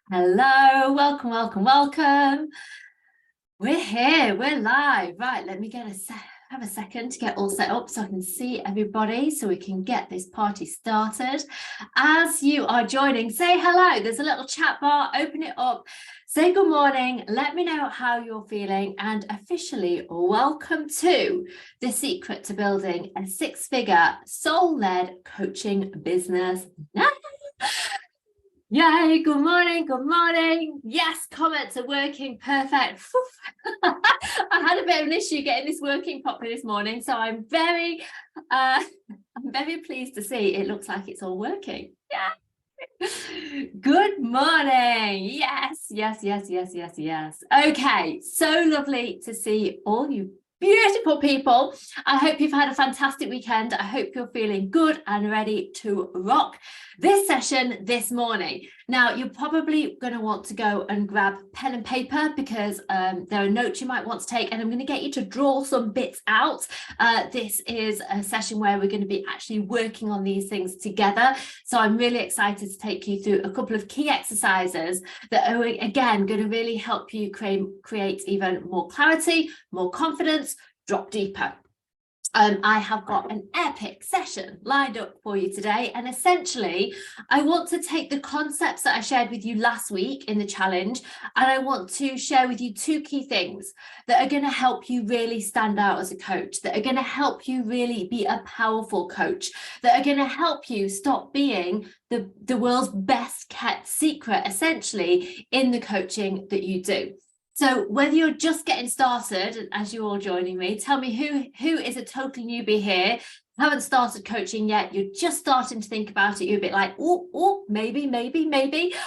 Hello, welcome, welcome, welcome. We're here, we're live. Right, let me have a second to get all set up so I can see everybody so we can get this party started. As you are joining, say hello. There's a little chat bar, open it up, say good morning, let me know how you're feeling, and officially welcome to The Secret to Building a Six-Figure Soul-Led Coaching Business Now. Yay, good morning, good morning. Yes, comments are working perfect. I had a bit of an issue getting this working properly this morning, so I'm very pleased to see it looks like it's all working. Yeah. Good morning. Yes. Okay, so lovely to see all you beautiful people. I hope you've had a fantastic weekend. I hope you're feeling good and ready to rock this session this morning. Now, you're probably going to want to go and grab pen and paper because there are notes you might want to take, and I'm going to get you to draw some bits out. This is a session where we're going to be actually working on these things together. So I'm really excited to take you through a couple of key exercises that are, again, going to really help you create even more clarity, more confidence, drop deeper. I have got an epic session lined up for you today, and essentially I want to take the concepts that I shared with you last week in the challenge, and I want to share with you two key things that are going to help you really stand out as a coach, that are going to help you really be a powerful coach, that are going to help you stop being the world's best kept secret, essentially, in the coaching that you do. So whether you're just getting started, as you're all joining me, tell me who is a total newbie here, haven't started coaching yet, you're just starting to think about it, you're a bit like, oh, maybe,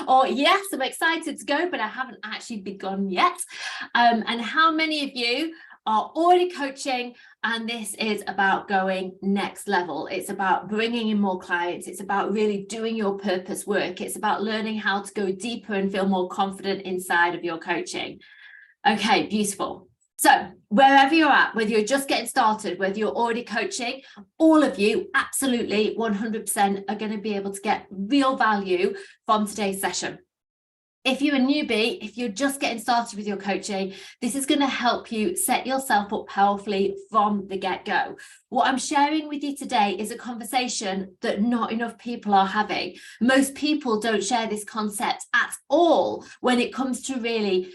or yes, I'm excited to go, but I haven't actually begun yet. And how many of you are already coaching, and this is about going next level? It's about bringing in more clients. It's about really doing your purpose work. It's about learning how to go deeper and feel more confident inside of your coaching. Okay, beautiful. So wherever you're at, whether you're just getting started, whether you're already coaching, all of you absolutely 100% are going to be able to get real value from today's session. If you're a newbie, if you're just getting started with your coaching, this is going to help you set yourself up powerfully from the get-go. What I'm sharing with you today is a conversation that not enough people are having. Most people don't share this concept at all when it comes to really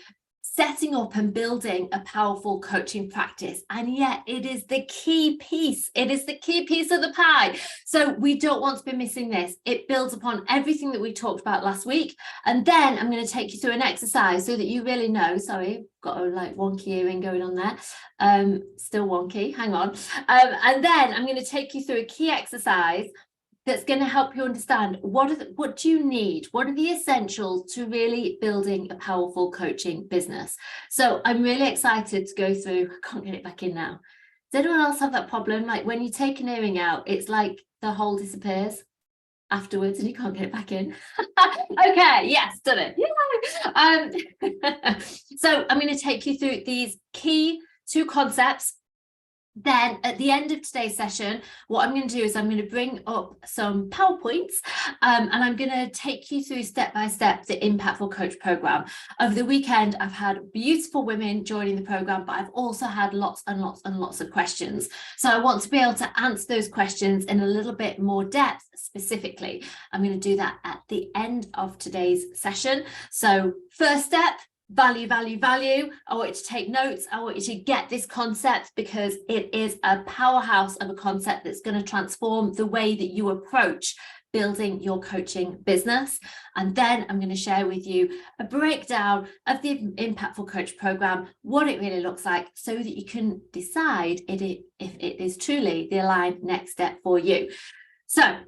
setting up and building a powerful coaching practice, and yet it is the key piece. It is the key piece of the pie. So we don't want to be missing this. It builds upon everything that we talked about last week, and then I'm going to take you through an exercise so that you really know. Sorry, got a like wonky earring going on there. Still wonky. Hang on. And then I'm going to take you through a key exercise that's going to help you understand what do you need? What are the essentials to really building a powerful coaching business? So I'm really excited to go through. I can't get it back in now. Does anyone else have that problem? Like when you take an earring out, it's like the hole disappears afterwards and you can't get it back in. Okay, yes, done it. Yeah. So I'm going to take you through these key two concepts. Then at the end of today's session, what I'm going to do is I'm going to bring up some PowerPoints and I'm going to take you through step by step the Impactful Coach program. Over the weekend, I've had beautiful women joining the program, but I've also had lots and lots of questions. So I want to be able to answer those questions in a little bit more depth specifically. I'm going to do that at the end of today's session. So first step, value. I want you to take notes. I want you to get this concept because it is a powerhouse of a concept that's going to transform the way that you approach building your coaching business. And then I'm going to share with you a breakdown of the Impactful Coach program, what it really looks like, so that you can decide if it is truly the aligned next step for you. So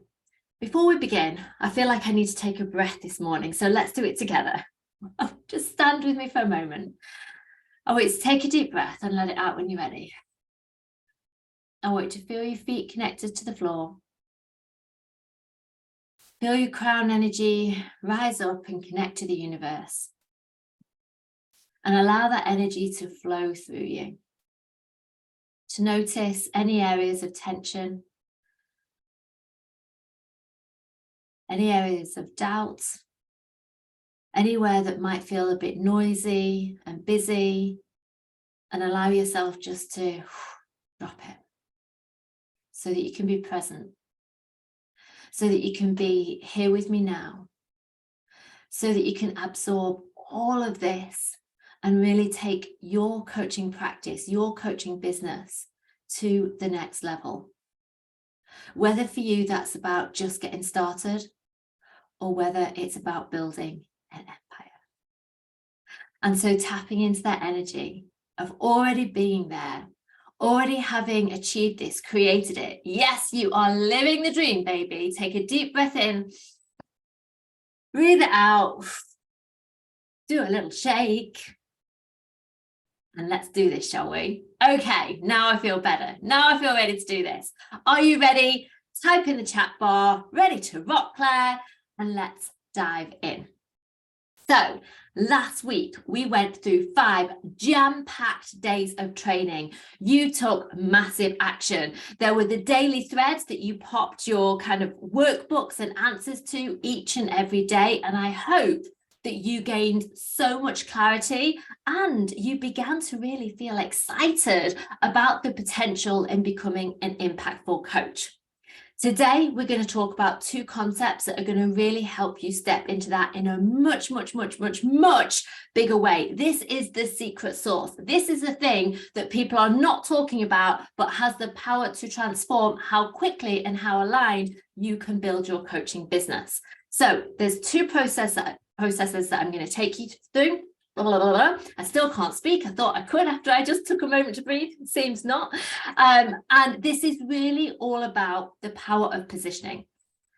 before we begin, I feel like I need to take a breath this morning. So let's do it together. Just stand with me for a moment. I want you to take a deep breath and let it out when you're ready. I want you to feel your feet connected to the floor. Feel your crown energy rise up and connect to the universe. And allow that energy to flow through you. To notice any areas of tension, any areas of doubt, anywhere that might feel a bit noisy and busy, and allow yourself just to drop it so that you can be present, so that you can be here with me now, so that you can absorb all of this and really take your coaching practice, your coaching business to the next level. Whether for you that's about just getting started, or whether it's about building an empire. And so tapping into that energy of already being there, already having achieved this, created it. Yes, you are living the dream, baby. Take a deep breath in, breathe it out, do a little shake, and let's do this, shall we? Okay, now I feel better. Now I feel ready to do this. Are you ready? Type in the chat bar, ready to rock, Claire, and let's dive in. So last week, we went through 5 jam-packed days of training. You took massive action. There were the daily threads that you popped your kind of workbooks and answers to each and every day. And I hope that you gained so much clarity and you began to really feel excited about the potential in becoming an impactful coach. Today, we're going to talk about 2 concepts that are going to really help you step into that in a much bigger way. This is the secret sauce. This is the thing that people are not talking about, but has the power to transform how quickly and how aligned you can build your coaching business. So there's 2 processes that I'm going to take you through. I still can't speak. I thought I could after I just took a moment to breathe. Seems not. And this is really all about the power of positioning.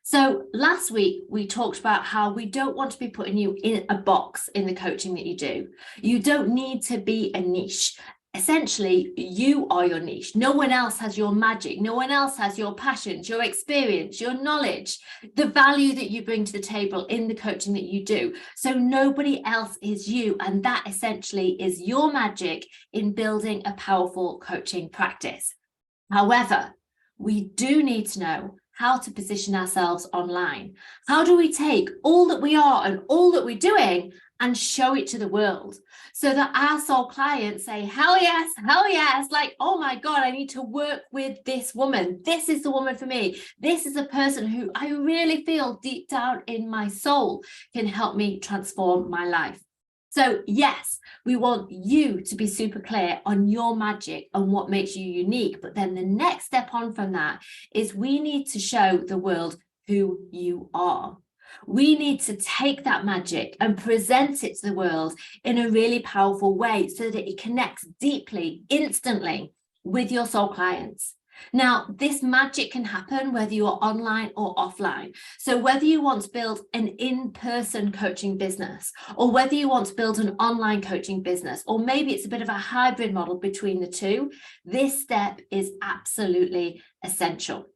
So last week, we talked about how we don't want to be putting you in a box in the coaching that you do. You don't need to be a niche. Essentially, you are your niche. No one else has your magic. No one else has your passions, your experience, your knowledge, the value that you bring to the table in the coaching that you do. So nobody else is you. And that essentially is your magic in building a powerful coaching practice. However, we do need to know how to position ourselves online. How do we take all that we are and all that we're doing and show it to the world so that our soul clients say, hell yes, like, oh my God, I need to work with this woman. This is the woman for me. This is a person who I really feel deep down in my soul can help me transform my life. So yes, we want you to be super clear on your magic and what makes you unique. But then the next step on from that is we need to show the world who you are. We need to take that magic and present it to the world in a really powerful way so that it connects deeply, instantly with your soul clients. Now, this magic can happen whether you're online or offline. So whether you want to build an in-person coaching business, or whether you want to build an online coaching business, or maybe it's a bit of a hybrid model between the two, this step is absolutely essential.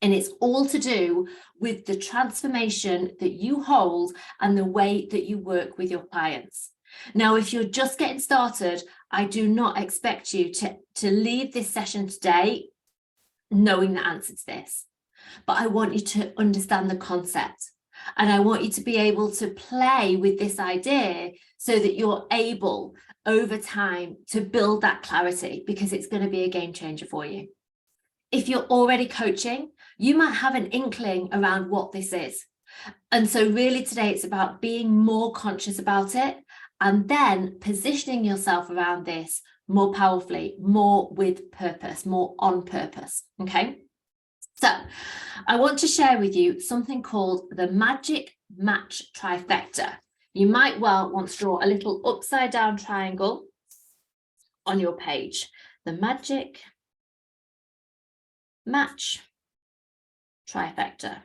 And it's all to do with the transformation that you hold and the way that you work with your clients. Now, if you're just getting started, I do not expect you to leave this session today knowing the answer to this. But I want you to understand the concept. And I want you to be able to play with this idea so that you're able over time to build that clarity, because it's going to be a game changer for you. If you're already coaching, you might have an inkling around what this is. And so really today it's about being more conscious about it and then positioning yourself around this more powerfully, more with purpose, more on purpose. Okay. So I want to share with you something called the Magic Match Trifecta. You might well want to draw a little upside down triangle on your page. The Magic Match Trifecta.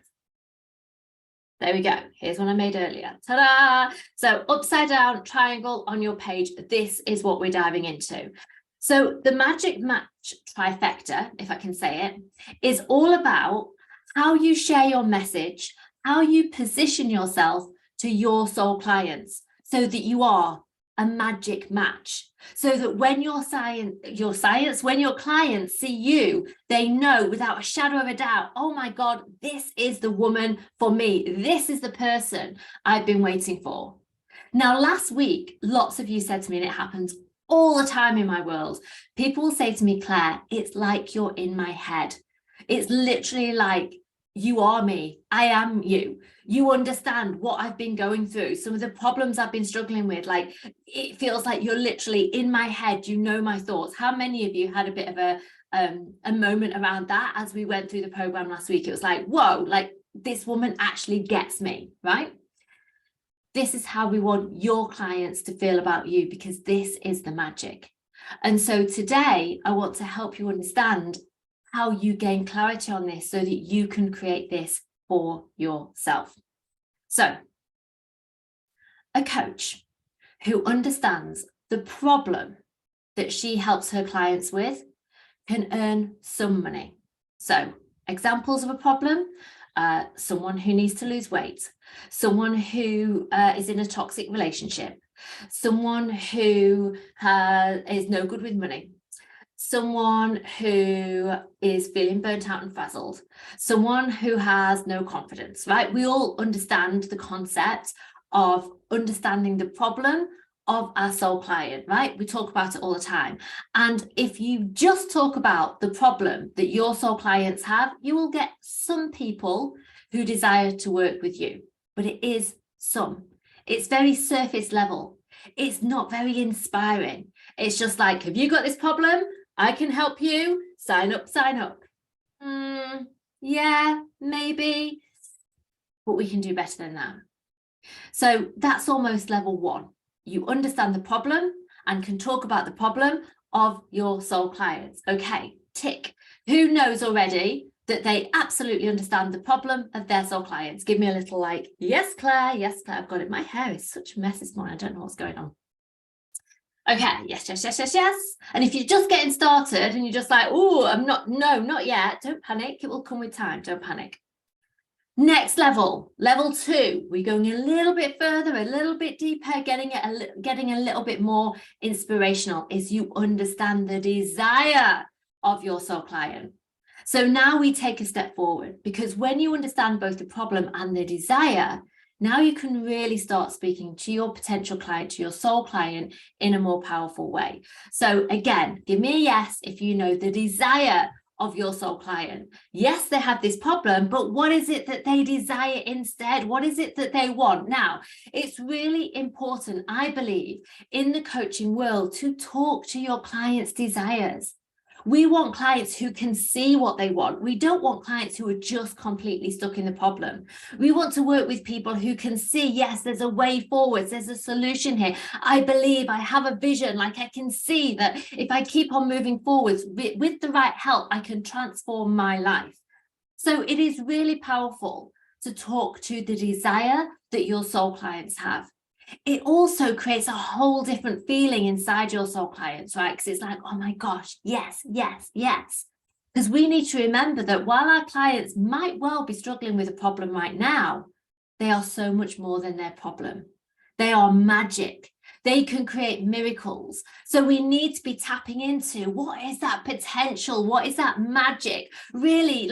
There we go. Here's one I made earlier. Ta-da! So upside down triangle on your page. This is what we're diving into. So the Magic Match Trifecta, if I can say it, is all about how you share your message, how you position yourself to your soul clients so that you are a magic match. So that when your clients see you, they know without a shadow of a doubt, oh my God, this is the woman for me. This is the person I've been waiting for. Now, last week, lots of you said to me, and it happens all the time in my world, people will say to me, Claire, it's like you're in my head. It's literally like you are me. I am you. You understand what I've been going through, some of the problems I've been struggling with. Like, it feels like you're literally in my head. You know my thoughts. How many of you had a bit of a moment around that as we went through the program last week? It was like, whoa, like this woman actually gets me, right? This is how we want your clients to feel about you, because this is the magic. And so today I want to help you understand how you gain clarity on this so that you can create this for yourself. So a coach who understands the problem that she helps her clients with can earn some money. So examples of a problem: someone who needs to lose weight, someone who is in a toxic relationship, someone who is no good with money, someone who is feeling burnt out and frazzled, someone who has no confidence, right? We all understand the concept of understanding the problem of our soul client, right? We talk about it all the time. And if you just talk about the problem that your soul clients have, you will get some people who desire to work with you, but it is some. It's very surface level. It's not very inspiring. It's just like, have you got this problem? I can help you. Sign up, sign up. Yeah, maybe, but we can do better than that. So that's almost level one. You understand the problem and can talk about the problem of your soul clients. Okay, tick. Who knows already that they absolutely understand the problem of their soul clients? Give me a little like, yes, Claire, I've got it. My hair is such a mess this morning. I don't know what's going on. Okay, yes. And if you're just getting started and you're just like, oh, not yet, don't panic. It will come with time. Don't panic. Next level 2, we're going a little bit further, a little bit deeper, getting a little bit more inspirational, is you understand the desire of your soul client. So now we take a step forward, because when you understand both the problem and the desire, now you can really start speaking to your potential client, to your soul client, in a more powerful way. So again, give me a yes if you know the desire of your soul client. Yes, they have this problem, but what is it that they desire instead? What is it that they want? Now, it's really important, I believe, in the coaching world to talk to your clients' desires. We want clients who can see what they want. We don't want clients who are just completely stuck in the problem. We want to work with people who can see, yes, there's a way forward. There's a solution here. I believe, I have a vision. Like, I can see that if I keep on moving forwards with the right help, I can transform my life. So it is really powerful to talk to the desire that your soul clients have. It also creates a whole different feeling inside your soul clients, right? Because it's like, oh my gosh, yes. Because we need to remember that while our clients might well be struggling with a problem right now, they are so much more than their problem. They are magic. They can create miracles. So we need to be tapping into, what is that potential? What is that magic? Really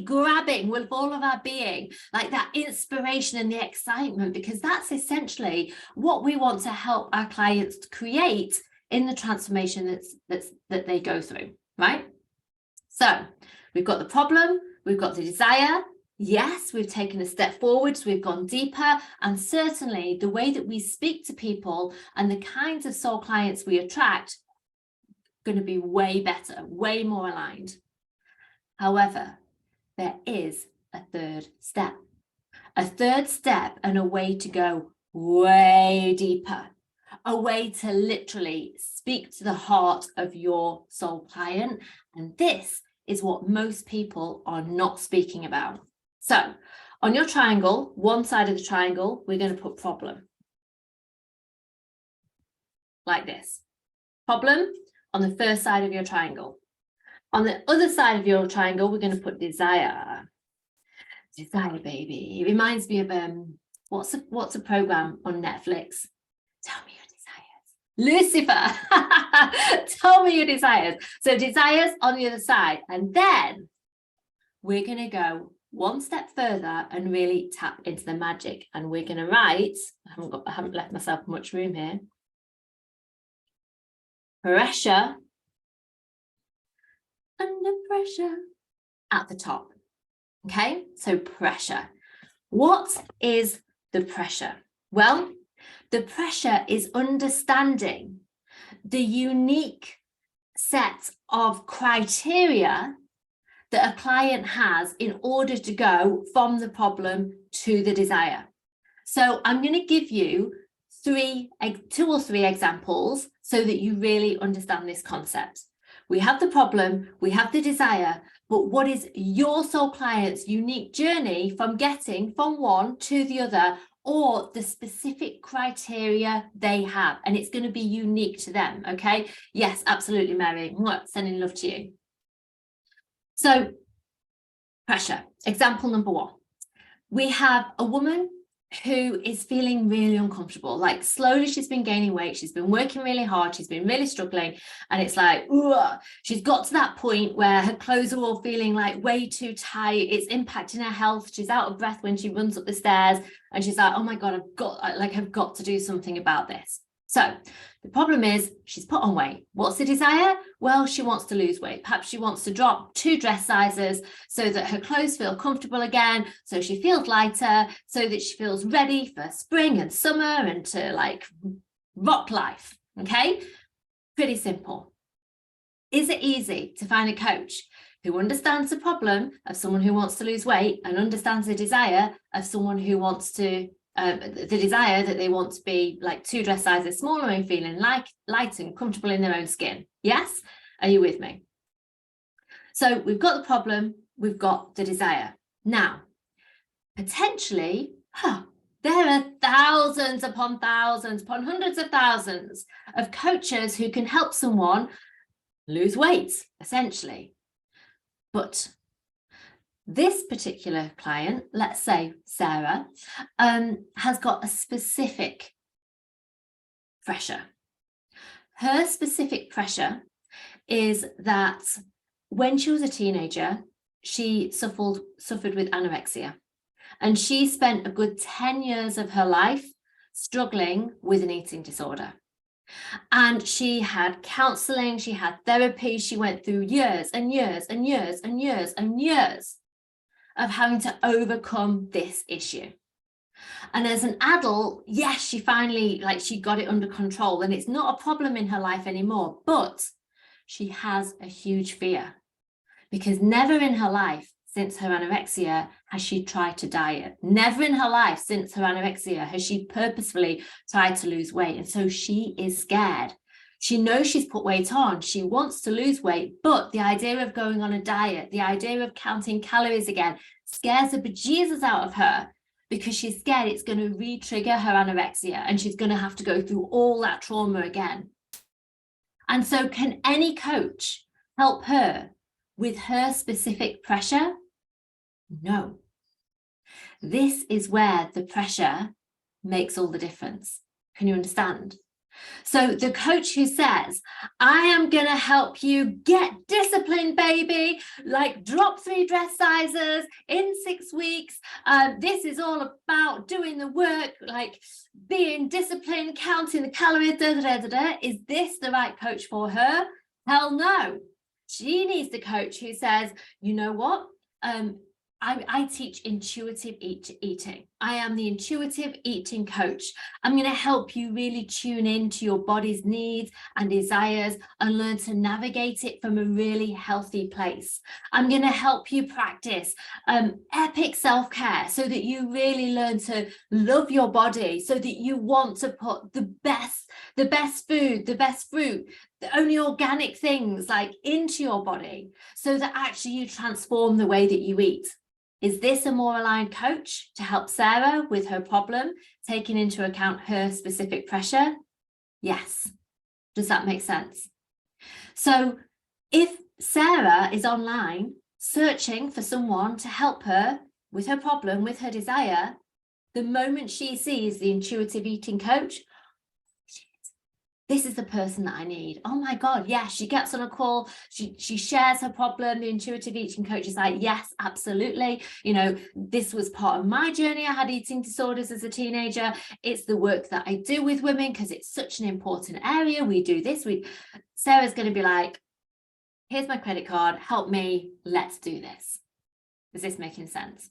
grabbing with all of our being, like that inspiration and the excitement, because that's essentially what we want to help our clients create in the transformation that they go through, right? So we've got the problem, we've got the desire. Yes, we've taken a step forwards, we've gone deeper, and certainly the way that we speak to people and the kinds of soul clients we attract going to be way better, way more aligned. However, there is a third step and a way to go way deeper, a way to literally speak to the heart of your soul client. And this is what most people are not speaking about. So on your triangle, one side of the triangle, we're going to put problem. Like this. Problem on the first side of your triangle. On the other side of your triangle, we're going to put desire. Desire, baby. It reminds me of what's a program on Netflix? Tell me your desires. Lucifer. Tell me your desires. So desires on the other side, and then we're going to go one step further and really tap into the magic. And we're going to write, I haven't left myself much room here. Pressure, under pressure, at the top. Okay, so pressure. What is the pressure? Well, the pressure is understanding the unique set of criteria that a client has in order to go from the problem to the desire. So I'm going to give you two or three examples so that you really understand this concept. We have the problem, we have the desire, but what is your soul client's unique journey from getting from one to the other, or the specific criteria they have? And it's going to be unique to them, okay? Yes, absolutely, Mary. Sending love to you. So, pressure. Example number one. We have a woman who is feeling really uncomfortable. Like slowly she's been gaining weight, she's been working really hard, she's been really struggling, and it's like, ugh. She's got to that point where her clothes are all feeling like way too tight. It's impacting her health. She's out of breath when she runs up the stairs, and she's like, oh my God, I've got to do something about this. So the problem is she's put on weight. What's the desire? Well, she wants to lose weight. Perhaps she wants to drop 2 dress sizes so that her clothes feel comfortable again, so she feels lighter, so that she feels ready for spring and summer and to like rock life. Okay, pretty simple. Is it easy to find a coach who understands the problem of someone who wants to lose weight and understands the desire of someone who wants to the desire that they want to be like 2 dress sizes smaller and feeling light and comfortable in their own skin? Yes? Are you with me? So we've got the problem, we've got the desire. Now, potentially, there are thousands upon hundreds of thousands of coaches who can help someone lose weight, essentially. But this particular client, let's say Sarah, has got a specific pressure. Her specific pressure is that when she was a teenager, she suffered with anorexia, and she spent a good 10 years of her life struggling with an eating disorder. And she had counseling, she had therapy, she went through years and years and years and years and years of having to overcome this issue. And as an adult, yes, she finally, she got it under control and it's not a problem in her life anymore, but she has a huge fear, because never in her life since her anorexia has she tried to diet. Never in her life since her anorexia has she purposefully tried to lose weight. And so she is scared. She knows she's put weight on. She wants to lose weight, but the idea of going on a diet, the idea of counting calories again, scares the bejesus out of her, because she's scared it's going to re-trigger her anorexia and she's going to have to go through all that trauma again. And so can any coach help her with her specific pressure? No. This is where the pressure makes all the difference. Can you understand? So the coach who says, I am going to help you get disciplined, baby, like drop 3 dress sizes in 6 weeks. This is all about doing the work, like being disciplined, counting the calories, Is this the right coach for her? Hell no. She needs the coach who says, you know what? I teach intuitive eating. I am the intuitive eating coach. I'm going to help you really tune into your body's needs and desires and learn to navigate it from a really healthy place. I'm going to help you practice epic self-care so that you really learn to love your body, so that you want to put the best food, the best fruit, the only organic things like into your body, so that actually you transform the way that you eat. Is this a more aligned coach to help Sarah with her problem, taking into account her specific pressure? Yes. Does that make sense? So if Sarah is online searching for someone to help her with her problem, with her desire, the moment she sees the intuitive eating coach, this is the person that I need. Oh my God, yes, she gets on a call, she shares her problem. The intuitive eating coach is like, yes, absolutely. You know, this was part of my journey. I had eating disorders as a teenager. It's the work that I do with women because it's such an important area. We do this. Sarah's going to be like, here's my credit card, help me, let's do this. Is this making sense?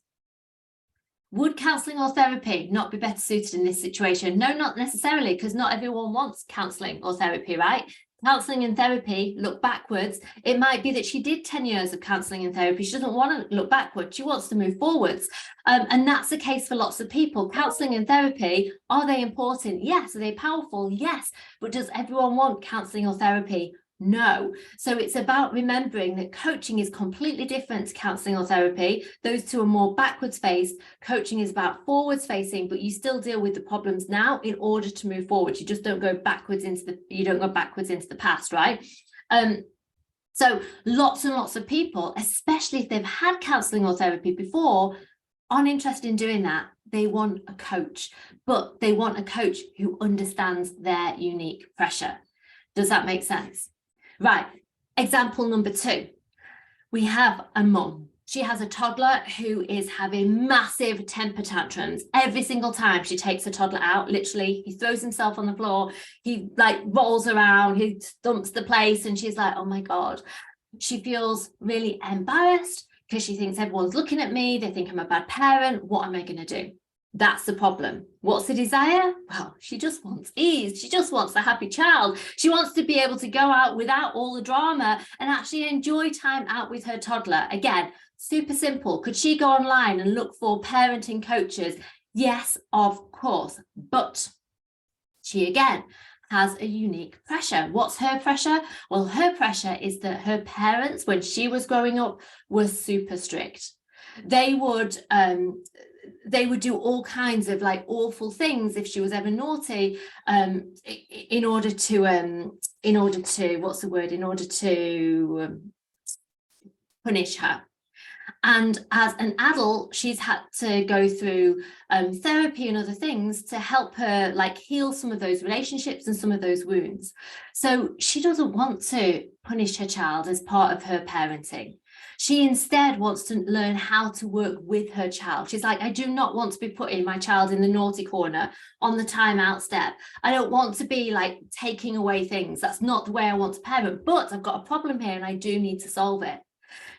Would counselling or therapy not be better suited in this situation? No, not necessarily, because not everyone wants counselling or therapy, right? Counselling and therapy look backwards. It might be that she did 10 years of counselling and therapy. She doesn't want to look backwards. She wants to move forwards. And that's the case for lots of people. Counselling and therapy, are they important? Yes. Are they powerful? Yes. But does everyone want counselling or therapy? No. So it's about remembering that coaching is completely different to counselling or therapy. Those two are more backwards faced. Coaching is about forwards facing, but you still deal with the problems now in order to move forward. You just don't go backwards into the past, right? So lots and lots of people, especially if they've had counselling or therapy before, aren't interested in doing that. They want a coach, but they want a coach who understands their unique pressure. Does that make sense? Right, example number 2. We have a mum. She has a toddler who is having massive temper tantrums. Every single time she takes a toddler out, literally, he throws himself on the floor, he like rolls around, he stumps the place, and she's like, oh my God. She feels really embarrassed because she thinks everyone's looking at me, they think I'm a bad parent, what am I going to do? That's the problem. What's the desire? Well, she just wants ease. She just wants a happy child. She wants to be able to go out without all the drama and actually enjoy time out with her toddler. Again, super simple. Could she go online and look for parenting coaches? Yes, of course. But she, again, has a unique pressure. What's her pressure? Well, her pressure is that her parents, when she was growing up, were super strict. They would do all kinds of like awful things if she was ever naughty, in order to punish her. And as an adult, she's had to go through therapy and other things to help her like heal some of those relationships and some of those wounds. So she doesn't want to punish her child as part of her parenting. She instead wants to learn how to work with her child. She's like, I do not want to be putting my child in the naughty corner on the timeout step. I don't want to be like taking away things. That's not the way I want to parent, but I've got a problem here and I do need to solve it.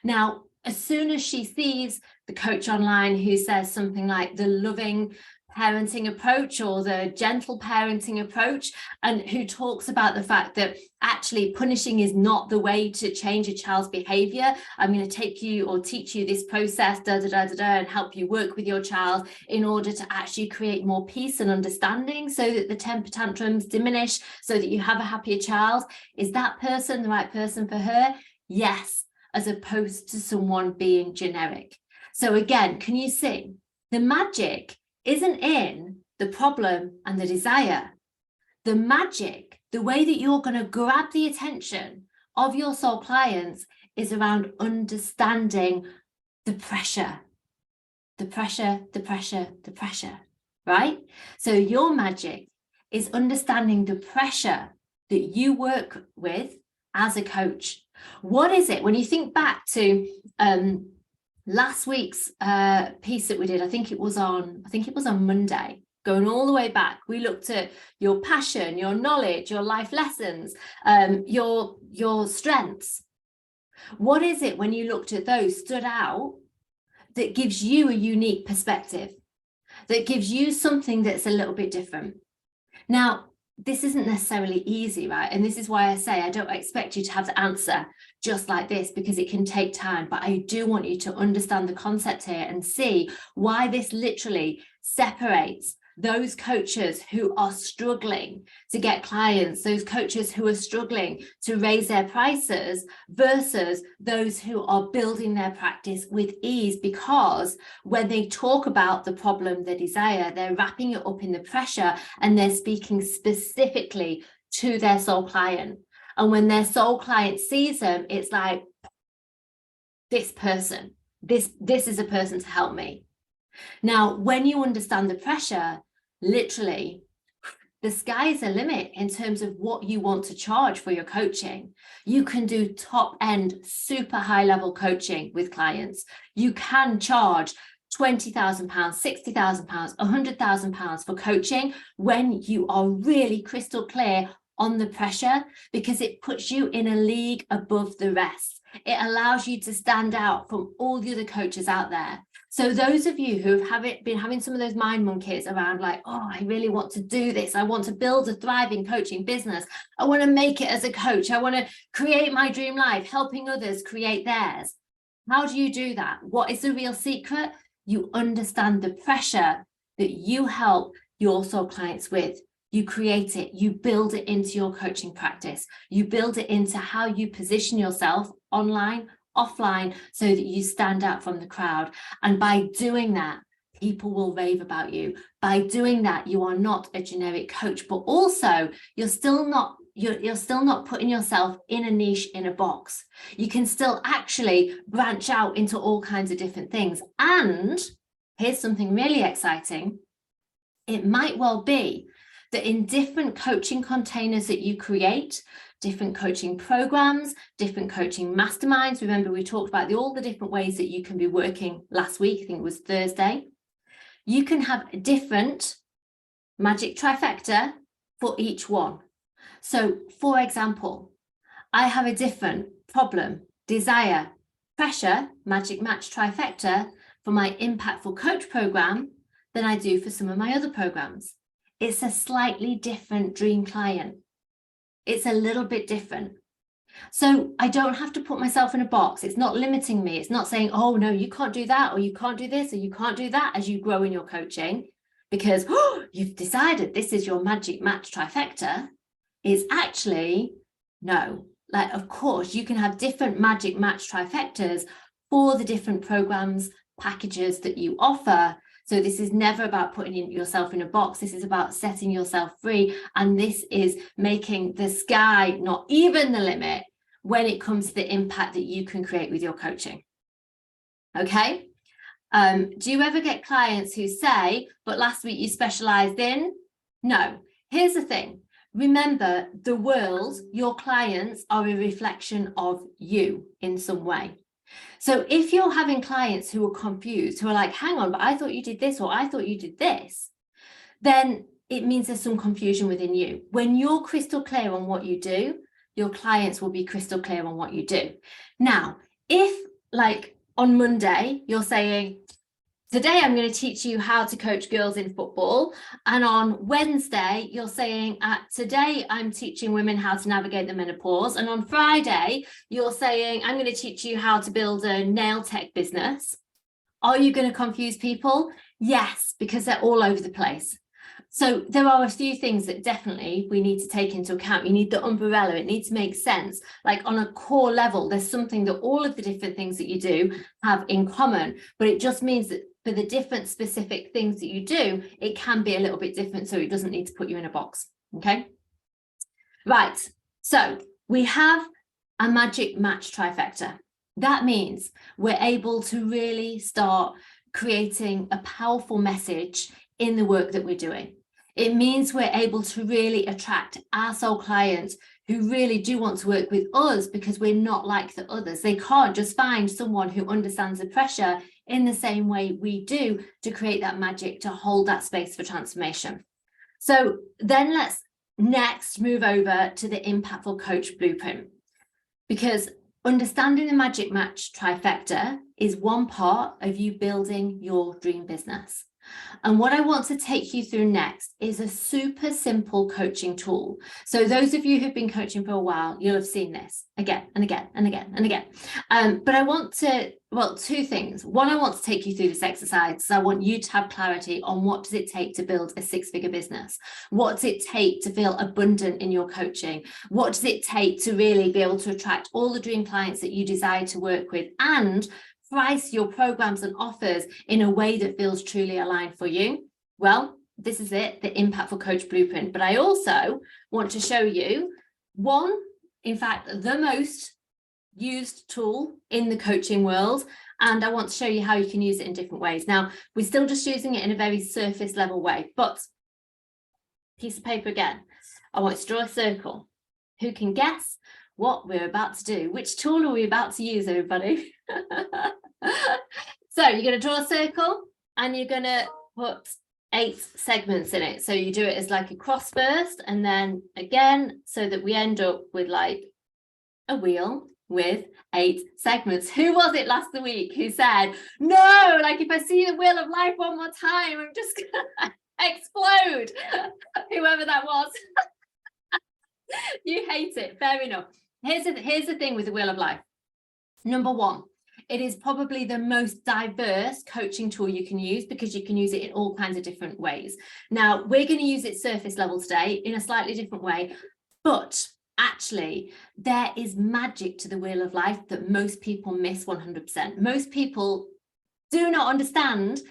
Now, as soon as she sees the coach online who says something like the loving parenting approach or the gentle parenting approach, and who talks about the fact that actually punishing is not the way to change a child's behavior. I'm going to take you or teach you this process, and help you work with your child in order to actually create more peace and understanding so that the temper tantrums diminish, so that you have a happier child. Is that person the right person for her? Yes, as opposed to someone being generic. So again, can you see the magic isn't in the problem and the desire? The magic, the way that you're going to grab the attention of your soul clients, is around understanding the pressure, right? So your magic is understanding the pressure that you work with as a coach. What is it when you think back to last week's piece that we did? I think it was on Monday, going all the way back. We looked at your passion, your knowledge, your life lessons, your strengths. What is it when you looked at those stood out that gives you a unique perspective, that gives you something that's a little bit different? Now, this isn't necessarily easy, right? And this is why I say I don't expect you to have the answer just like this, because it can take time. But I do want you to understand the concept here and see why this literally separates those coaches who are struggling to get clients, those coaches who are struggling to raise their prices, versus those who are building their practice with ease, because when they talk about the problem, the desire, they're wrapping it up in the pressure and they're speaking specifically to their soul client. And when their soul client sees them, it's like, this person, this is a person to help me. Now, when you understand the pressure, literally, the sky's the limit in terms of what you want to charge for your coaching. You can do top end, super high level coaching with clients. You can charge £20,000, £60,000, £100,000 for coaching when you are really crystal clear on the pressure, because it puts you in a league above the rest. It allows you to stand out from all the other coaches out there. So those of you who have been having some of those mind monkeys around like, oh, I really want to do this. I want to build a thriving coaching business. I want to make it as a coach. I want to create my dream life, helping others create theirs. How do you do that? What is the real secret? You understand the pressure that you help your soul clients with. You create it, you build it into your coaching practice. You build it into how you position yourself online, offline, so that you stand out from the crowd. And by doing that, people will rave about you. By doing that, you are not a generic coach, but also you're still not putting yourself in a niche, in a box. You can still actually branch out into all kinds of different things. And here's something really exciting. It might well be that in different coaching containers that you create, different coaching programs, different coaching masterminds. Remember, we talked about all the different ways that you can be working last week. I think it was Thursday. You can have a different magic trifecta for each one. So, for example, I have a different problem, desire, pressure, magic match trifecta for my Impactful Coach program than I do for some of my other programs. It's a slightly different dream client. It's a little bit different. So I don't have to put myself in a box. It's not limiting me. It's not saying, oh, no, you can't do that, or you can't do this, or you can't do that as you grow in your coaching, because you've decided this is your magic match trifecta. It's actually, no, like, of course, you can have different magic match trifectas for the different programs, packages that you offer. So this is never about putting yourself in a box. This is about setting yourself free. And this is making the sky not even the limit when it comes to the impact that you can create with your coaching. Okay. Do you ever get clients who say, but last week you specialized in? No. Here's the thing. Remember, the world, your clients are a reflection of you in some way. So if you're having clients who are confused, who are like, hang on, but I thought you did this, or I thought you did this, then it means there's some confusion within you. When you're crystal clear on what you do, your clients will be crystal clear on what you do. Now, if like on Monday, you're saying, today I'm going to teach you how to coach girls in football. And on Wednesday, you're saying, today I'm teaching women how to navigate the menopause. And on Friday, you're saying, I'm going to teach you how to build a nail tech business. Are you going to confuse people? Yes, because they're all over the place. So there are a few things that definitely we need to take into account. You need the umbrella. It needs to make sense. Like on a core level, there's something that all of the different things that you do have in common, but it just means that for the different specific things that you do, it can be a little bit different. So it doesn't need to put you in a box. Okay. Right. So we have a magic match trifecta. That means we're able to really start creating a powerful message in the work that we're doing. It means we're able to really attract our soul clients who really do want to work with us, because we're not like the others. They can't just find someone who understands the pressure in the same way we do to create that magic, to hold that space for transformation. So then let's next move over to the Impactful Coach Blueprint, because understanding the magic match trifecta is one part of you building your dream business. And what I want to take you through next is a super simple coaching tool. So those of you who've been coaching for a while, you'll have seen this again and again and again and again. But I want to, well, two things. One, I want to take you through this exercise. So I want you to have clarity on what does it take to build a six-figure business? What does it take to feel abundant in your coaching? What does it take to really be able to attract all the dream clients that you desire to work with, and price your programs and offers in a way that feels truly aligned for you? Well, this is it, the Impactful Coach Blueprint. But I also want to show you one, in fact, the most used tool in the coaching world. And I want to show you how you can use it in different ways. Now, we're still just using it in a very surface level way, but piece of paper again. I want you to draw a circle. Who can guess what we're about to do? Which tool are we about to use, everybody? So you're going to draw a circle and you're going to put 8 segments in it. So you do it as like a cross first and then again, so that we end up with like a wheel with 8 segments. Who was it last week who said, no, like if I see the wheel of life one more time, I'm just gonna explode? Whoever that was. You hate it. Fair enough. Here's the thing with the wheel of life. Number 1, it is probably the most diverse coaching tool you can use because you can use it in all kinds of different ways. Now, we're going to use it surface level today in a slightly different way, but actually, there is magic to the wheel of life that most people miss 100%. Most people do not understand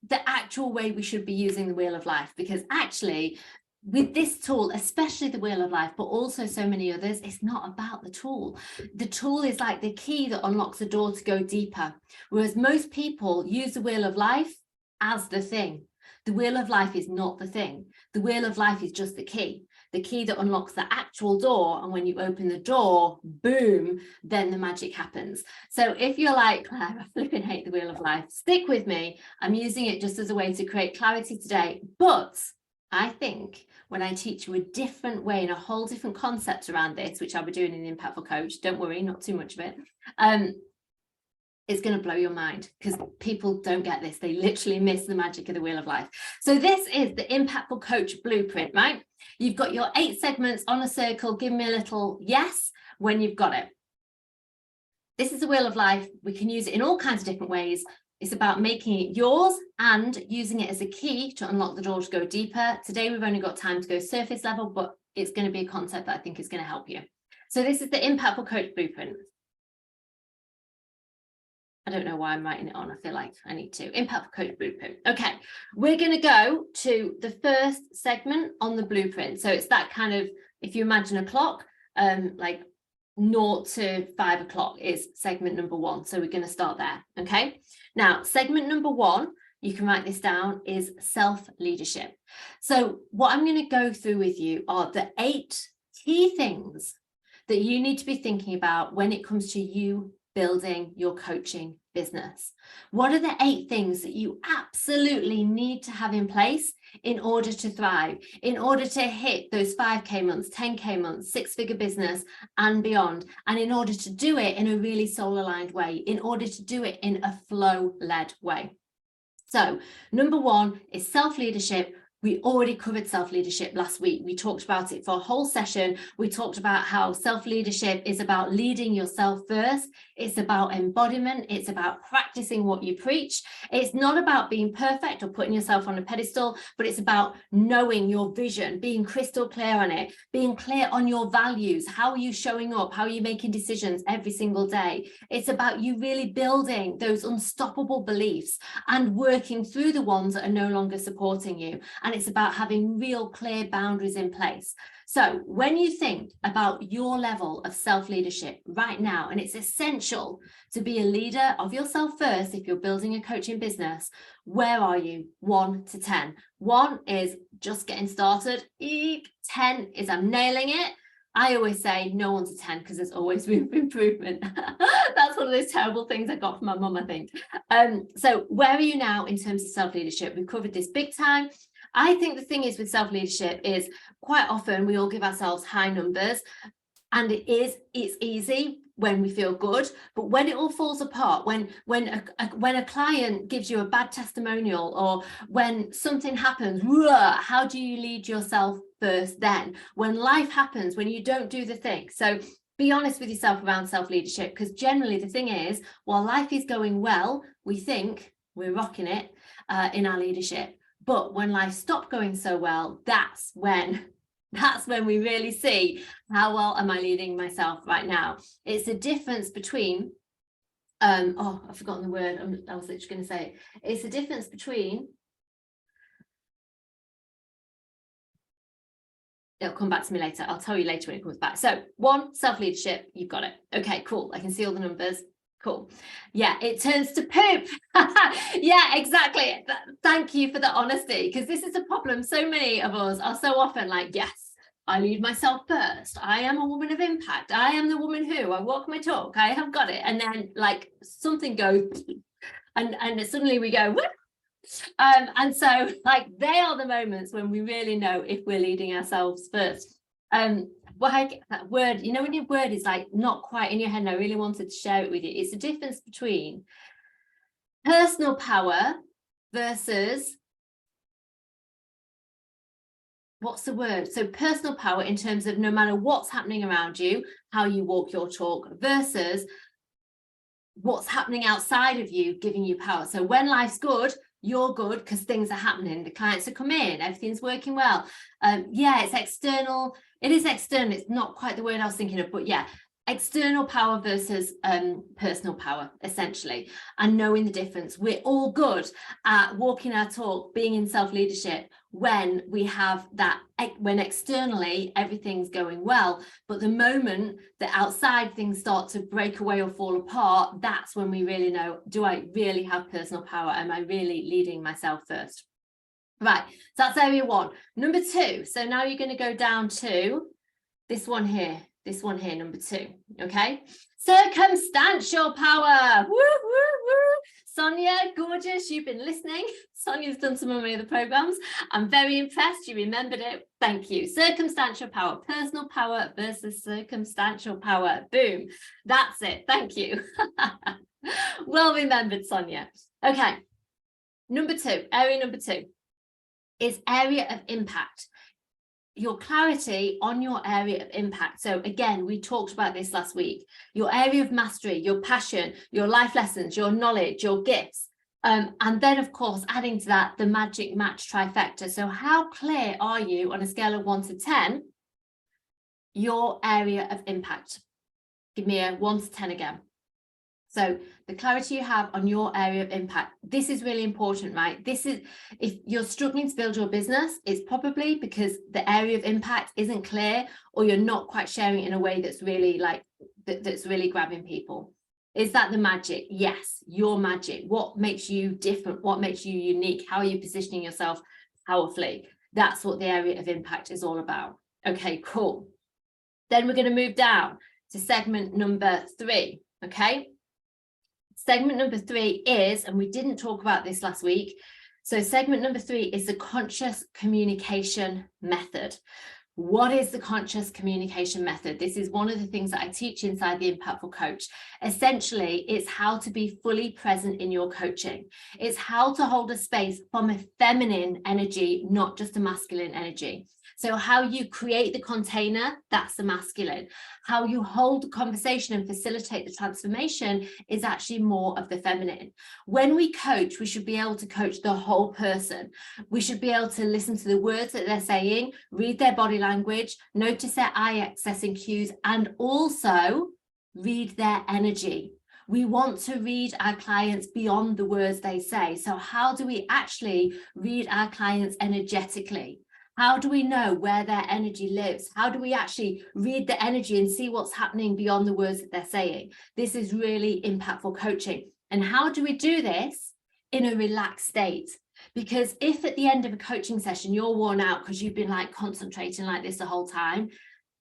the actual way we should be using the wheel of life, because actually, with this tool, especially the wheel of life, but also so many others, it's not about the tool. The tool is like the key that unlocks the door to go deeper. Whereas most people use the wheel of life as the thing. The wheel of life is not the thing. The wheel of life is just the key that unlocks the actual door. And when you open the door, boom, then the magic happens. So if you're like, Claire, I flipping hate the wheel of life, stick with me. I'm using it just as a way to create clarity today. But I think when I teach you a different way and a whole different concept around this, which I'll be doing in the Impactful Coach, don't worry, not too much of it, it's going to blow your mind because people don't get this. They literally miss the magic of the wheel of life. So this is the Impactful Coach blueprint, right? You've got your 8 segments on a circle. Give me a little yes when you've got it. This is the wheel of life. We can use it in all kinds of different ways. It's about making it yours and using it as a key to unlock the door to go deeper. Today, we've only got time to go surface level, but it's going to be a concept that I think is going to help you. So this is the Impactful Coach blueprint. I don't know why I'm writing it on. I feel like I need to. Impactful Coach blueprint. Okay, we're going to go to the first segment on the blueprint. So it's that kind of, if you imagine a clock, like 0 to 5 o'clock is segment number 1. So we're going to start there. Okay. Now, segment number 1, you can write this down, is self-leadership. So what I'm going to go through with you are the 8 key things that you need to be thinking about when it comes to you building your coaching business. What are the 8 things that you absolutely need to have in place in order to thrive, in order to hit those 5K months, 10K months, 6-figure business and beyond, and in order to do it in a really soul-aligned way, in order to do it in a flow-led way? So number 1 is self-leadership. We already covered self-leadership last week. We talked about it for a whole session. We talked about how self-leadership is about leading yourself first. It's about embodiment. It's about practicing what you preach. It's not about being perfect or putting yourself on a pedestal, but it's about knowing your vision, being crystal clear on it, being clear on your values. How are you showing up? How are you making decisions every single day? It's about you really building those unstoppable beliefs and working through the ones that are no longer supporting you. And it's about having real clear boundaries in place. So when you think about your level of self-leadership right now, and it's essential to be a leader of yourself first if you're building a coaching business, where are you? 1 to 10. 1 is just getting started. 10 is I'm nailing it. I always say no 1 to 10 because there's always room for improvement. That's one of those terrible things I got from my mum, I think. So where are you now in terms of self-leadership? We've covered this big time. I think the thing is with self-leadership is quite often we all give ourselves high numbers, and it's easy when we feel good, but when it all falls apart, when a client gives you a bad testimonial, or when something happens, how do you lead yourself first then? When life happens, when you don't do the thing. So be honest with yourself around self-leadership, because generally the thing is, while life is going well, we think we're rocking it in our leadership. But when life stopped going so well, that's when we really see how well am I leading myself right now. It's a difference between, I've forgotten the word, I was literally going to say it. It's a difference between, it'll come back to me later. I'll tell you later when it comes back. So 1, self-leadership, you've got it. Okay, cool. I can see all the numbers. Cool. Yeah, it turns to poop. Yeah, exactly. Thank you for the honesty, because this is a problem. So many of us are so often like, yes, I lead myself first. I am a woman of impact. I am the woman who, I walk my talk. I have got it. And then like something goes and suddenly we go, whoop. And so like they are the moments when we really know if we're leading ourselves first. Well, I get that word, you know, when your word is like not quite in your head, and I really wanted to share it with you. It's the difference between personal power versus, what's the word? So personal power in terms of no matter what's happening around you, how you walk your talk, versus what's happening outside of you, giving you power. So when life's good, you're good because things are happening. The clients are coming in, everything's working well. Yeah, it's external. It is external. It's not quite the word I was thinking of, but yeah, external power versus personal power, essentially, and knowing the difference. We're all good at walking our talk, being in self-leadership when we have that, when externally everything's going well. But the moment that outside things start to break away or fall apart, that's when we really know, do I really have personal power? Am I really leading myself first? Right, so that's area one. Number two, so now you're going to go down to this one here, number two, okay? Circumstantial power. Woo, woo, woo. Sonia, gorgeous, you've been listening. Sonia's done some of my other programs. I'm very impressed, you remembered it. Thank you. Circumstantial power, personal power versus circumstantial power. Boom, that's it, thank you. Well remembered, Sonia. Okay, number two, area number two is area of impact. Your clarity on your area of impact. So again, we talked about this last week. Your area of mastery, your passion, your life lessons, your knowledge, your gifts. And then, of course, adding to that, the magic match trifecta. So how clear are you on a scale of 1 to 10, your area of impact? Give me a 1 to 10 again. So the clarity you have on your area of impact, this is really important, right? This is, if you're struggling to build your business, it's probably because the area of impact isn't clear, or you're not quite sharing it in a way that's really like, that's really grabbing people. Is that the magic? Yes, your magic. What makes you different? What makes you unique? How are you positioning yourself powerfully? That's what the area of impact is all about. Okay, cool. Then we're going to move down to segment number 3, okay? Segment number 3 is, and we didn't talk about this last week, so segment number 3 is the conscious communication method. What is the conscious communication method? This is one of the things that I teach inside the Impactful Coach. Essentially, it's how to be fully present in your coaching. It's how to hold a space from a feminine energy, not just a masculine energy. So how you create the container, that's the masculine. How you hold the conversation and facilitate the transformation is actually more of the feminine. When we coach, we should be able to coach the whole person. We should be able to listen to the words that they're saying, read their body language, notice their eye accessing cues, and also read their energy. We want to read our clients beyond the words they say. So how do we actually read our clients energetically? How do we know where their energy lives? How do we actually read the energy and see what's happening beyond the words that they're saying? This is really impactful coaching. And how do we do this in a relaxed state? Because if at the end of a coaching session, you're worn out because you've been like concentrating like this the whole time,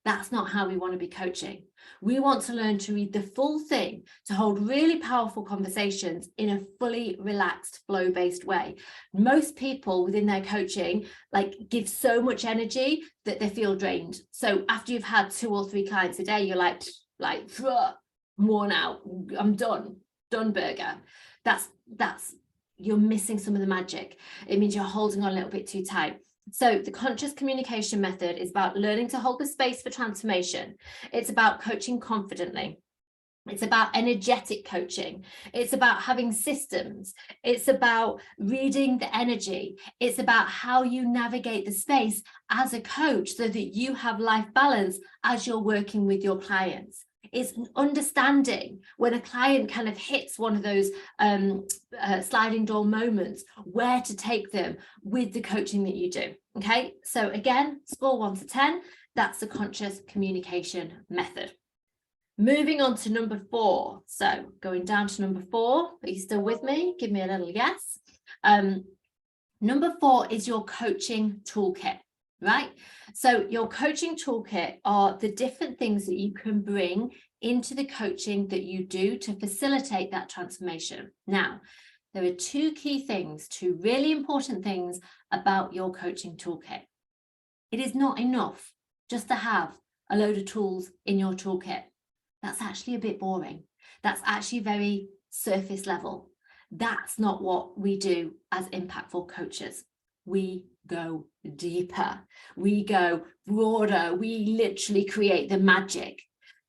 that's not how we want to be coaching. We want to learn to read the full thing, to hold really powerful conversations in a fully relaxed, flow-based way. Most people within their coaching like give so much energy that they feel drained. So after you've had 2 or 3 clients a day, you're like worn out. I'm done burger. That's you're missing some of the magic. It means you're holding on a little bit too tight. So the conscious communication method is about learning to hold the space for transformation. It's about coaching confidently. It's about energetic coaching. It's about having systems. It's about reading the energy. It's about how you navigate the space as a coach so that you have life balance as you're working with your clients. It's understanding when a client kind of hits one of those sliding door moments, where to take them with the coaching that you do. Okay, so again, score 1 to 10, that's the conscious communication method. Moving on to number 4. So going down to number 4, are you still with me? Give me a little yes. Number 4 is your coaching toolkit, right? So your coaching toolkit are the different things that you can bring into the coaching that you do to facilitate that transformation. Now, there are 2 key things, 2 really important things about your coaching toolkit. It is not enough just to have a load of tools in your toolkit. That's actually a bit boring. That's actually very surface level. That's not what we do as impactful coaches. We go deeper. We go broader. We literally create the magic.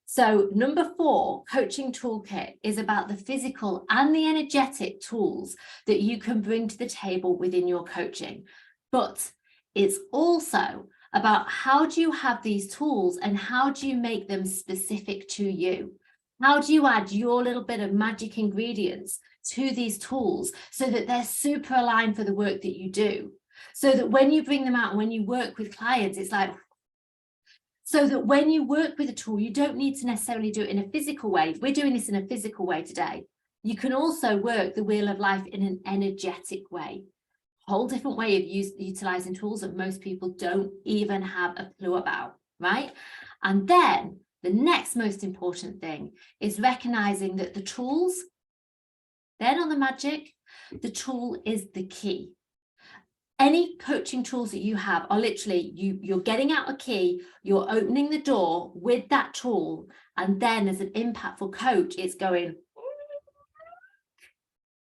So number 4, coaching toolkit, is about the physical and the energetic tools that you can bring to the table within your coaching. But it's also about how do you have these tools and how do you make them specific to you? How do you add your little bit of magic ingredients to these tools so that they're super aligned for the work that you do? So that when you bring them out and when you work with clients, it's like, so that when you work with a tool, you don't need to necessarily do it in a physical way. We're doing this in a physical way today. You can also work the wheel of life in an energetic way. Whole different way of utilizing tools that most people don't even have a clue about, right? And then the next most important thing is recognizing that the tools, they're not the magic. The tool is the key. Any coaching tools that you have are literally, you're getting out a key, you're opening the door with that tool, and then as an impactful coach, it's going,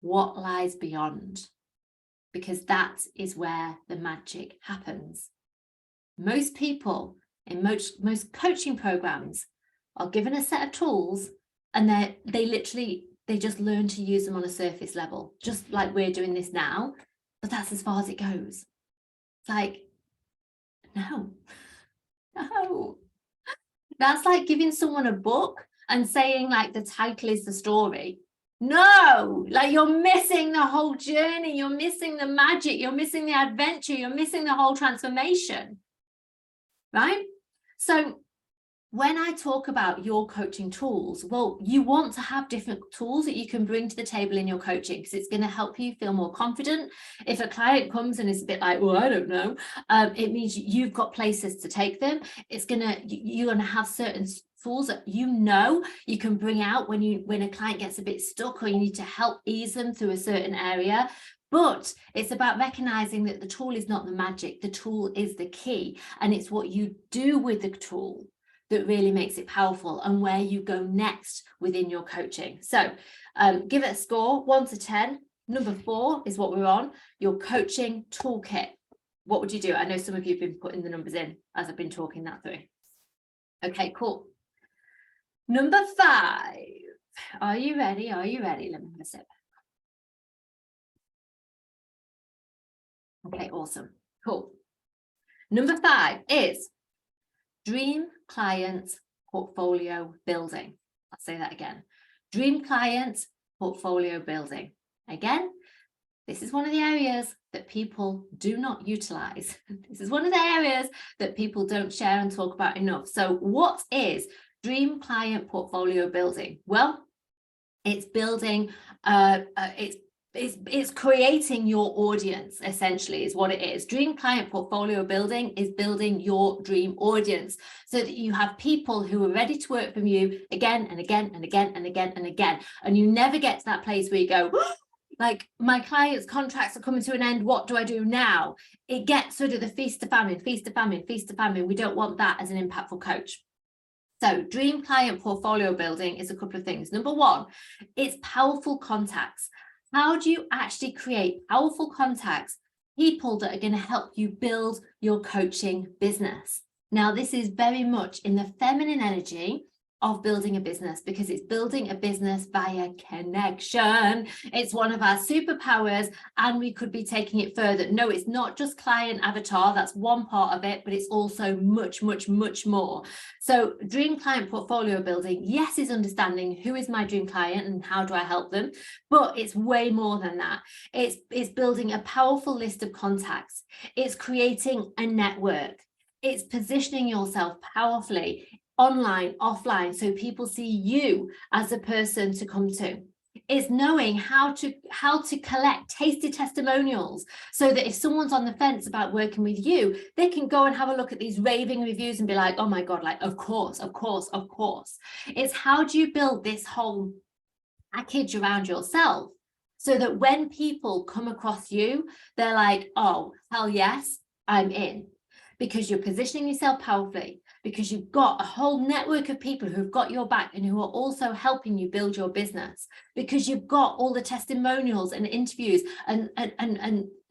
what lies beyond? Because that is where the magic happens. Most people in most coaching programs are given a set of tools and they just learn to use them on a surface level, just like we're doing this now, but that's as far as it goes. It's like, no. That's like giving someone a book and saying like the title is the story. No, like you're missing the whole journey, you're missing the magic, you're missing the adventure, you're missing the whole transformation, right? So when I talk about your coaching tools, well, you want to have different tools that you can bring to the table in your coaching because it's going to help you feel more confident. If a client comes and is a bit like, well, I don't know, it means you've got places to take them. You're going to have certain tools that you can bring out when a client gets a bit stuck or you need to help ease them through a certain area. But it's about recognizing that the tool is not the magic. The tool is the key, and it's what you do with the tool that really makes it powerful and where you go next within your coaching. So give it a score, 1 to 10. Number 4 is what we're on, your coaching toolkit. What would you do? I know some of you have been putting the numbers in as I've been talking that through. Okay, cool. Number 5. Are you ready? Are you ready? Let me have a sip. Okay, awesome. Cool. Number 5 is dream client portfolio building. I'll say that again. Dream client portfolio building. Again, this is one of the areas that people do not utilize. This is one of the areas that people don't share and talk about enough. So what is dream client portfolio building? Well, it's building, it's creating your audience, essentially, is what it is. Dream client portfolio building is building your dream audience so that you have people who are ready to work from you again and again and again and again and again. And you never get to that place where you go, like, my clients' contracts are coming to an end. What do I do now? It gets sort of the feast to famine, feast to famine, feast to famine. We don't want that as an impactful coach. So dream client portfolio building is a couple of things. Number 1, it's powerful contacts. How do you actually create powerful contacts, people that are going to help you build your coaching business? Now, this is very much in the feminine energy of building a business, because it's building a business via connection. It's one of our superpowers, and we could be taking it further. No, it's not just client avatar. That's one part of it, but it's also much, much, much more. So dream client portfolio building, yes, is understanding who is my dream client and how do I help them, but it's way more than that. It's building a powerful list of contacts. It's creating a network. It's positioning yourself powerfully online, offline, so people see you as a person to come to. It's knowing how to collect tasty testimonials, so that if someone's on the fence about working with you, they can go and have a look at these raving reviews and be like, oh my God, like, of course. It's how do you build this whole package around yourself, so that when people come across you, they're like, oh, hell yes, I'm in. Because you're positioning yourself powerfully, because you've got a whole network of people who've got your back and who are also helping you build your business, because you've got all the testimonials and interviews and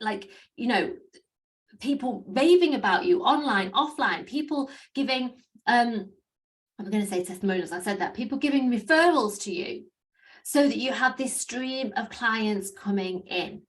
like, you know, people raving about you online, offline, people giving, I'm going to say testimonials, I said that, people giving referrals to you, so that you have this stream of clients coming in.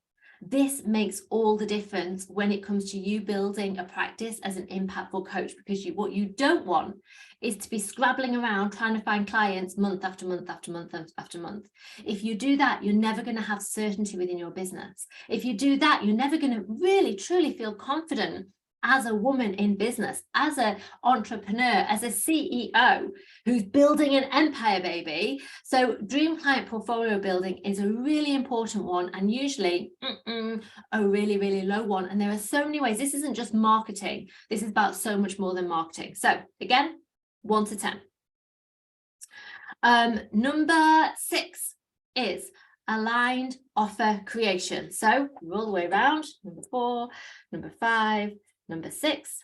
This makes all the difference when it comes to you building a practice as an impactful coach, because what you don't want is to be scrabbling around trying to find clients month after month after month after month. If you do that, you're never going to have certainty within your business. If you do that, you're never going to really truly feel confident as a woman in business, as an entrepreneur, as a CEO who's building an empire, baby. So dream client portfolio building is a really important one, and usually a really, really low one. And there are so many ways. This isn't just marketing. This is about so much more than marketing. So again, 1 to 10. Number 6 is aligned offer creation. So we're all the way around. Number 4, number 5, number 6,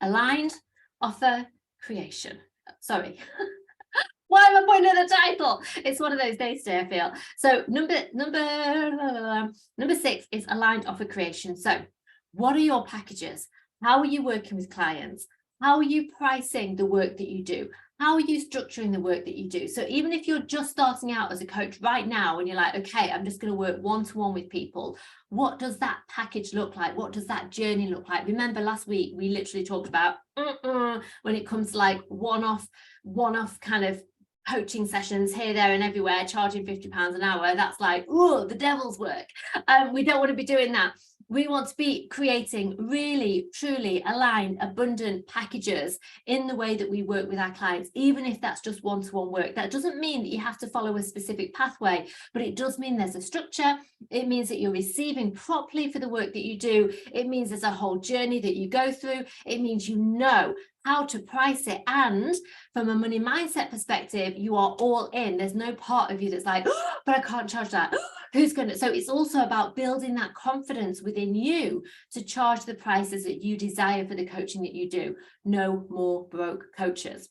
aligned offer creation. Sorry. Why am I pointing at the title? It's one of those days today, I feel. So number 6 is aligned offer creation. So what are your packages? How are you working with clients? How are you pricing the work that you do? How are you structuring the work that you do? So even if you're just starting out as a coach right now and you're like, okay, I'm just going to work one-to-one with people, what does that package look like? What does that journey look like? Remember last week, we literally talked about when it comes to like one-off kind of coaching sessions here, there and everywhere, charging £50 an hour. That's like, oh, the devil's work. We don't want to be doing that. We want to be creating really, truly aligned, abundant packages in the way that we work with our clients, even if that's just one-to-one work. That doesn't mean that you have to follow a specific pathway, but it does mean there's a structure. It means that you're receiving properly for the work that you do. It means there's a whole journey that you go through. It means you know how to price it. And from a money mindset perspective, you are all in. There's no part of you that's like, oh, but I can't charge that. Who's going to? So it's also about building that confidence within you to charge the prices that you desire for the coaching that you do. No more broke coaches.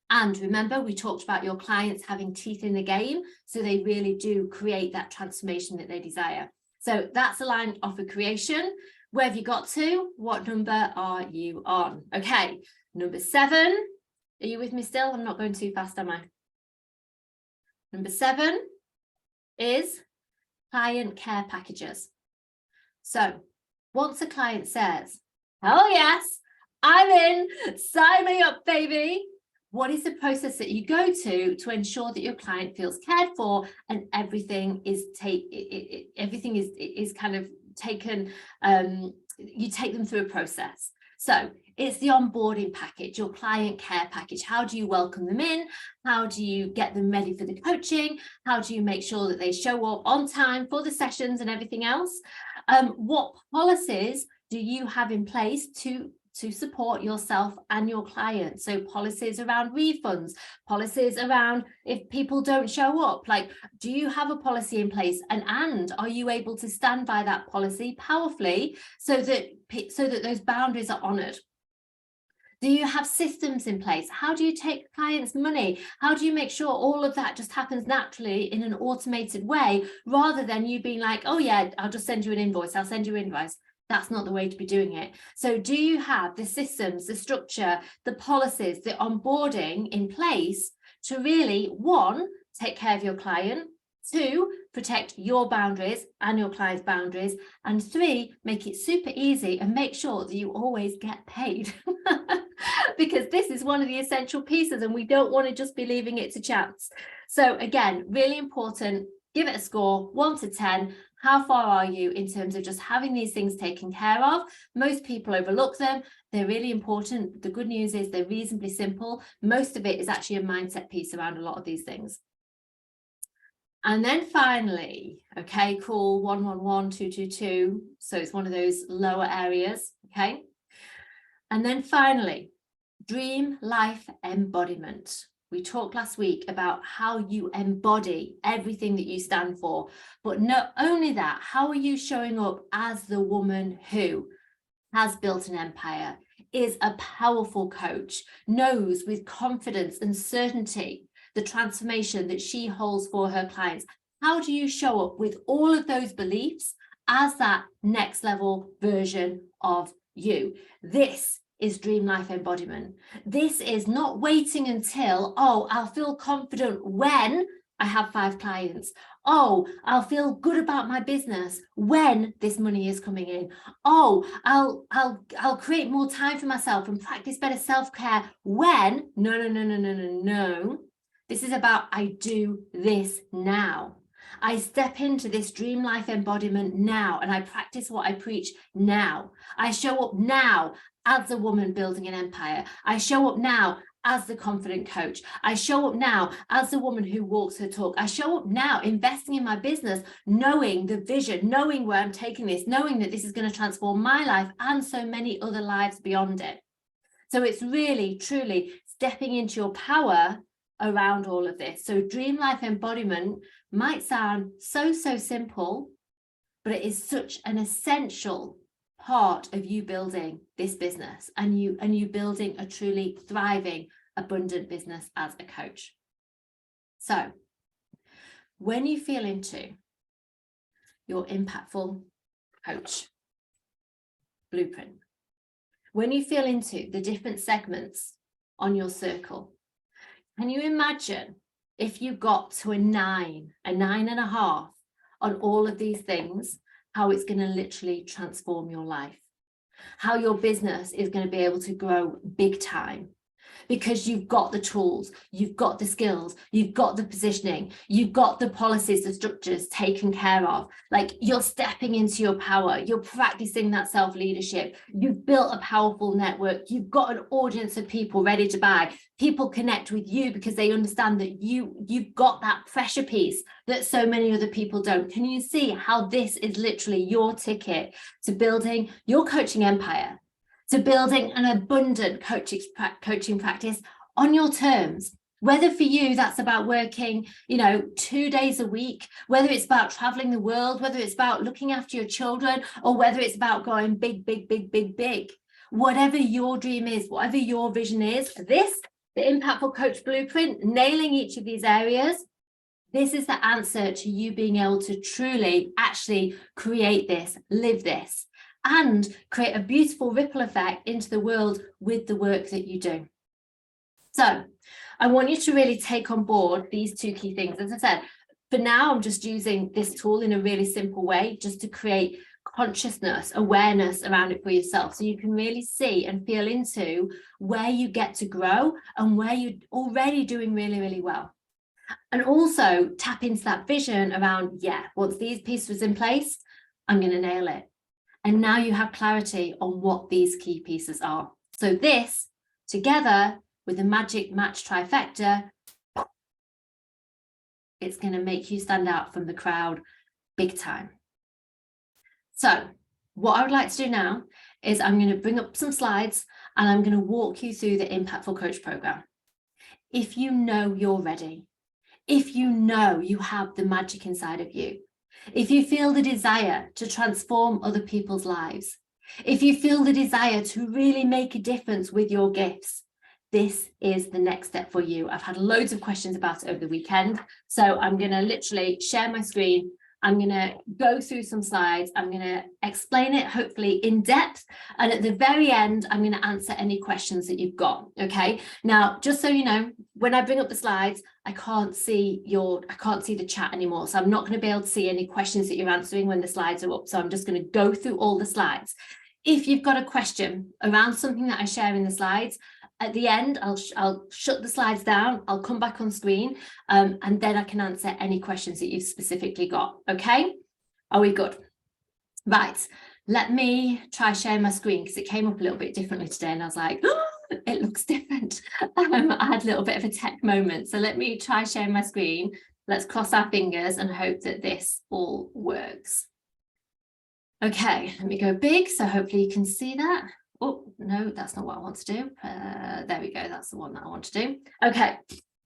And remember, we talked about your clients having teeth in the game, so they really do create that transformation that they desire. So that's aligned offer creation. Where have you got to? What number are you on? Okay, number 7. Are you with me still? I'm not going too fast, am I? Number 7 is client care packages. So once a client says, oh yes, I'm in, sign me up, baby. What is the process that you go to ensure that your client feels cared for and everything is kind of taken, you take them through a process. So it's the onboarding package, your client care package. How do you welcome them in? How do you get them ready for the coaching? How do you make sure that they show up on time for the sessions and everything else? What policies do you have in place to support yourself and your clients? So policies around refunds, policies around if people don't show up, like, do you have a policy in place, and are you able to stand by that policy powerfully so that those boundaries are honored? Do you have systems in place? How do you take clients' money? How do you make sure all of that just happens naturally in an automated way, rather than you being like, oh yeah, I'll just send you an invoice, I'll send you an invoice. That's not the way to be doing it. So do you have the systems, the structure, the policies, the onboarding in place to really, 1, take care of your client, 2, protect your boundaries and your client's boundaries, and 3, make it super easy and make sure that you always get paid? Because this is one of the essential pieces and we don't want to just be leaving it to chance. So again, really important. Give it a score, 1 to 10. How far are you in terms of just having these things taken care of? Most people overlook them. They're really important. The good news is they're reasonably simple. Most of it is actually a mindset piece around a lot of these things. And then finally, okay, cool, 111, 222. So it's one of those lower areas, okay? And then finally, dream life embodiment. We talked last week about how you embody everything that you stand for, but not only that, how are you showing up as the woman who has built an empire, is a powerful coach, knows with confidence and certainty the transformation that she holds for her clients? How do you show up with all of those beliefs as that next level version of you? This is dream life embodiment. This is not waiting until, oh, I'll feel confident when I have 5 clients. Oh, I'll feel good about my business when this money is coming in. Oh, I'll create more time for myself and practice better self-care when. No. This is about I do this now. I step into this dream life embodiment now, and I practice what I preach now. I show up now as a woman building an empire. I show up now as the confident coach. I show up now as the woman who walks her talk. I show up now investing in my business, knowing the vision, knowing where I'm taking this, knowing that this is going to transform my life and so many other lives beyond it. So it's really, truly stepping into your power around all of this. So dream life embodiment might sound so simple, but it is such an essential part of you building this business and you building a truly thriving, abundant business as a coach. So when you feel into your impactful coach blueprint, when you feel into the different segments on your circle, can you imagine if you got to a 9.5 on all of these things, how it's going to literally transform your life, how your business is going to be able to grow big time because you've got the tools, you've got the skills, you've got the positioning, you've got the policies, the structures taken care of. Like, you're stepping into your power, you're practicing that self-leadership, you've built a powerful network, you've got an audience of people ready to buy. People connect with you because they understand that you've got that pressure piece that so many other people don't. Can you see how this is literally your ticket to building your coaching empire, to building an abundant coaching practice on your terms? Whether for you that's about working 2 days a week, whether it's about traveling the world, whether it's about looking after your children, or whether it's about going big, whatever your dream is, whatever your vision is, the Impactful Coach Blueprint, nailing each of these areas, this is the answer to you being able to truly actually create this, live this, and create a beautiful ripple effect into the world with the work that you do. So I want you to really take on board these 2 key things. As I said, for now, I'm just using this tool in a really simple way, just to create consciousness, awareness around it for yourself, so you can really see and feel into where you get to grow and where you're already doing really well. And also tap into that vision around, once these pieces are in place, I'm going to nail it. And now you have clarity on what these key pieces are. So this, together with the magic match trifecta, it's going to make you stand out from the crowd big time. So what I would like to do now is I'm going to bring up some slides and I'm going to walk you through the Impactful Coach program. If you know you're ready, if you know you have the magic inside of you, if you feel the desire to transform other people's lives, if you feel the desire to really make a difference with your gifts, this is the next step for you. I've had loads of questions about it over the weekend, so I'm going to literally share my screen. I'm going to go through some slides. I'm going to explain it, hopefully in depth. And at the very end, I'm going to answer any questions that you've got. Okay. Now, just so you know, when I bring up the slides, I can't see the chat anymore. So I'm not going to be able to see any questions that you're answering when the slides are up. So I'm just going to go through all the slides. If you've got a question around something that I share in the slides, at the end, I'll shut the slides down, I'll come back on screen, and then I can answer any questions that you've specifically got, okay? Are we good? Right, let me try sharing my screen because it came up a little bit differently today and I was like, oh, it looks different. I had a little bit of a tech moment. So let me try sharing my screen. Let's cross our fingers and hope that this all works. Okay, let me go big. So hopefully you can see that. Oh, no, that's not what I want to do. There we go. That's the one that I want to do. Okay.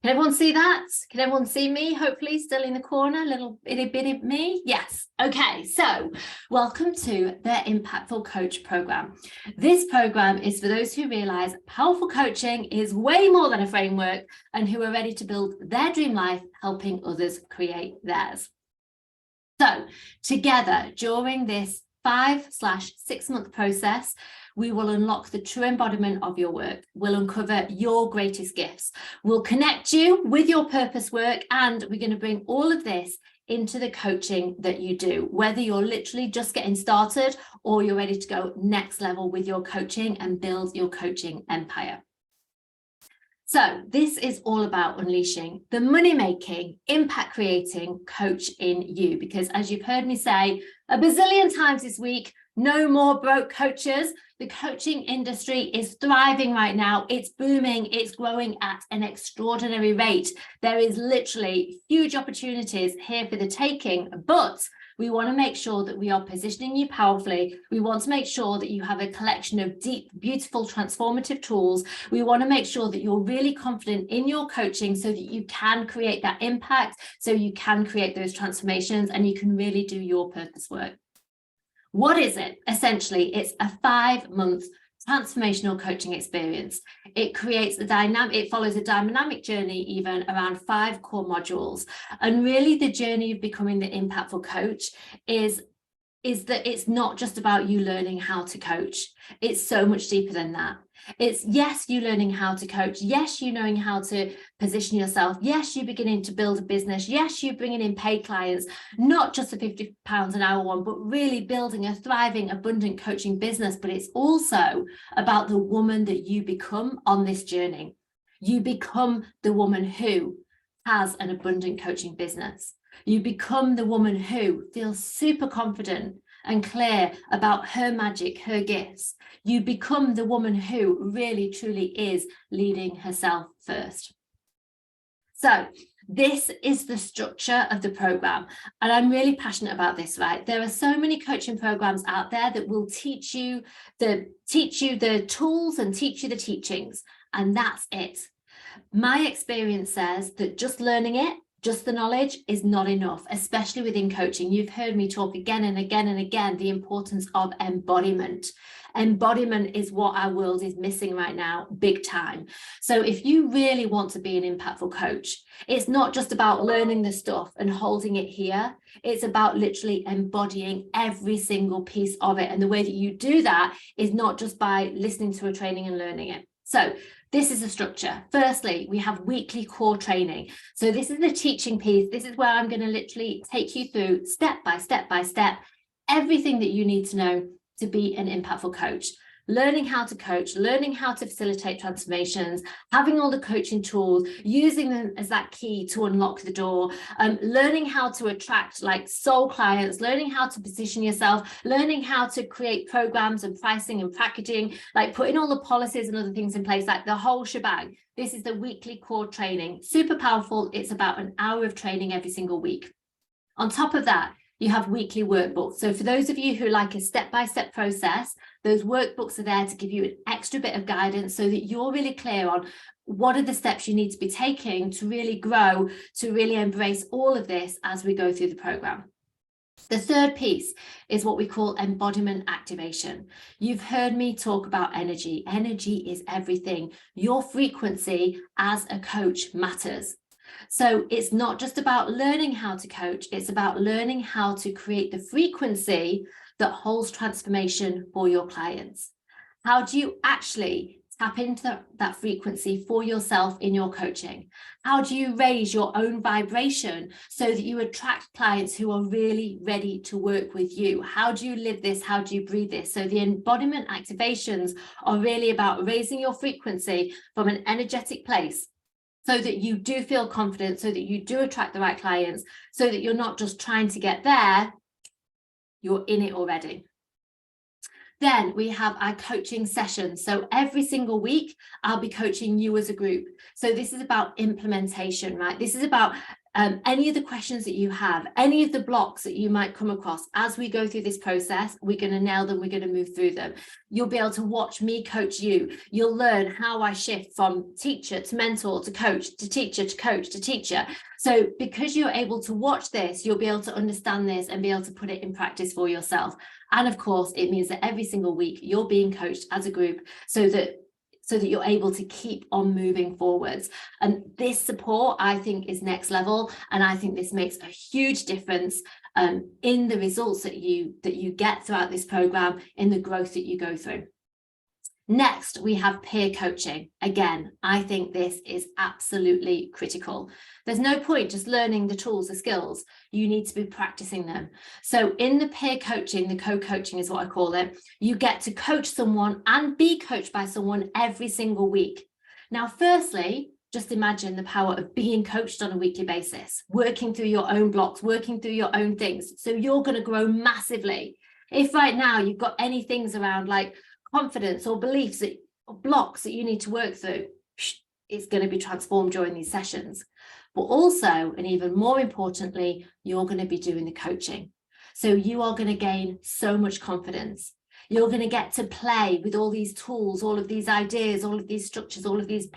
Can everyone see that? Can everyone see me? Hopefully still in the corner, little itty bitty me. Yes. Okay. So welcome to the Impactful Coach program. This program is for those who realize powerful coaching is way more than a framework and who are ready to build their dream life, helping others create theirs. So together during this 5/6 month process, we will unlock the true embodiment of your work. We'll uncover your greatest gifts. We'll connect you with your purpose work, and we're going to bring all of this into the coaching that you do, whether you're literally just getting started or you're ready to go next level with your coaching and build your coaching empire. So this is all about unleashing the money-making, impact-creating coach in you, because as you've heard me say a bazillion times this week, no more broke coaches. The coaching industry is thriving right now. It's booming. It's growing at an extraordinary rate. There is literally huge opportunities here for the taking, but we want to make sure that we are positioning you powerfully. We want to make sure that you have a collection of deep, beautiful, transformative tools. We want to make sure that you're really confident in your coaching so that you can create that impact, so you can create those transformations and you can really do your purpose work. What is it? Essentially, it's a 5-month transformational coaching experience. It creates it follows a dynamic journey even around 5 core modules. And really the journey of becoming the impactful coach is that it's not just about you learning how to coach. It's so much deeper than that. It's yes, you learning how to coach. Yes, you knowing how to position yourself. Yes, you beginning to build a business. Yes, you bringing in paid clients, not just the £50 an hour one, but really building a thriving, abundant coaching business. But it's also about the woman that you become on this journey. You become the woman who has an abundant coaching business. You become the woman who feels super confident and clear about her magic, her gifts. You become the woman who really, truly is leading herself first. So this is the structure of the program. And I'm really passionate about this, right? There are so many coaching programs out there that will teach you the tools and teach you the teachings. And that's it. My experience says that just learning it, just the knowledge is not enough, especially within coaching. You've heard me talk again and again and again, the importance of embodiment. Embodiment is what our world is missing right now, big time. So if you really want to be an impactful coach, it's not just about learning the stuff and holding it here. It's about literally embodying every single piece of it. And the way that you do that is not just by listening to a training and learning it. So this is a structure. Firstly, we have weekly core training. So this is the teaching piece. This is where I'm going to literally take you through step by step by step, everything that you need to know to be an impactful coach. Learning how to coach, learning how to facilitate transformations, having all the coaching tools, using them as that key to unlock the door, learning how to attract like soul clients, learning how to position yourself, learning how to create programs and pricing and packaging, like putting all the policies and other things in place, like the whole shebang. This is the weekly core training. Super powerful. It's about an hour of training every single week. On top of that, you have weekly workbooks. So for those of you who like a step-by-step process, those workbooks are there to give you an extra bit of guidance so that you're really clear on what are the steps you need to be taking to really grow, to really embrace all of this as we go through the program. The third piece is what we call embodiment activation. You've heard me talk about energy. Energy is everything. Your frequency as a coach matters. So it's not just about learning how to coach, it's about learning how to create the frequency that holds transformation for your clients. How do you actually tap into that frequency for yourself in your coaching? How do you raise your own vibration so that you attract clients who are really ready to work with you? How do you live this? How do you breathe this? So the embodiment activations are really about raising your frequency from an energetic place, so that you do feel confident, so that you do attract the right clients, so that you're not just trying to get there, you're in it already. Then we have our coaching sessions. So every single week, I'll be coaching you as a group. So this is about implementation, right? This is about any of the questions that you have, any of the blocks that you might come across as we go through this process. We're going to nail them. We're going to move through them. You'll be able to watch me coach you. You'll learn how I shift from teacher to mentor to coach to teacher to coach to teacher. So because you're able to watch this, you'll be able to understand this and be able to put it in practice for yourself. And of course, it means that every single week you're being coached as a group so that you're able to keep on moving forwards. And this support, I think, is next level. And I think this makes a huge difference in the results that you get throughout this program, in the growth that you go through. Next, we have peer coaching. Again, I think this is absolutely critical. There's no point just learning the tools, the skills. You need to be practicing them. So in the peer coaching, the co-coaching is what I call it, you get to coach someone and be coached by someone every single week. Now, firstly, just imagine the power of being coached on a weekly basis, working through your own blocks, working through your own things. So you're going to grow massively. If right now you've got any things around like confidence or beliefs or blocks that you need to work through, it's going to be transformed during these sessions. But also, and even more importantly, you're going to be doing the coaching. So you are going to gain so much confidence. You're going to get to play with all these tools, all of these ideas, all of these structures, all of these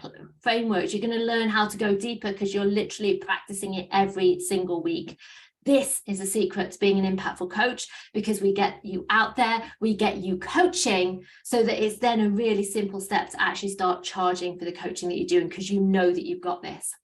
frameworks. You're going to learn how to go deeper because you're literally practicing it every single week. This is a secret to being an impactful coach, because we get you out there, we get you coaching, so that it's then a really simple step to actually start charging for the coaching that you're doing, because you know that you've got this.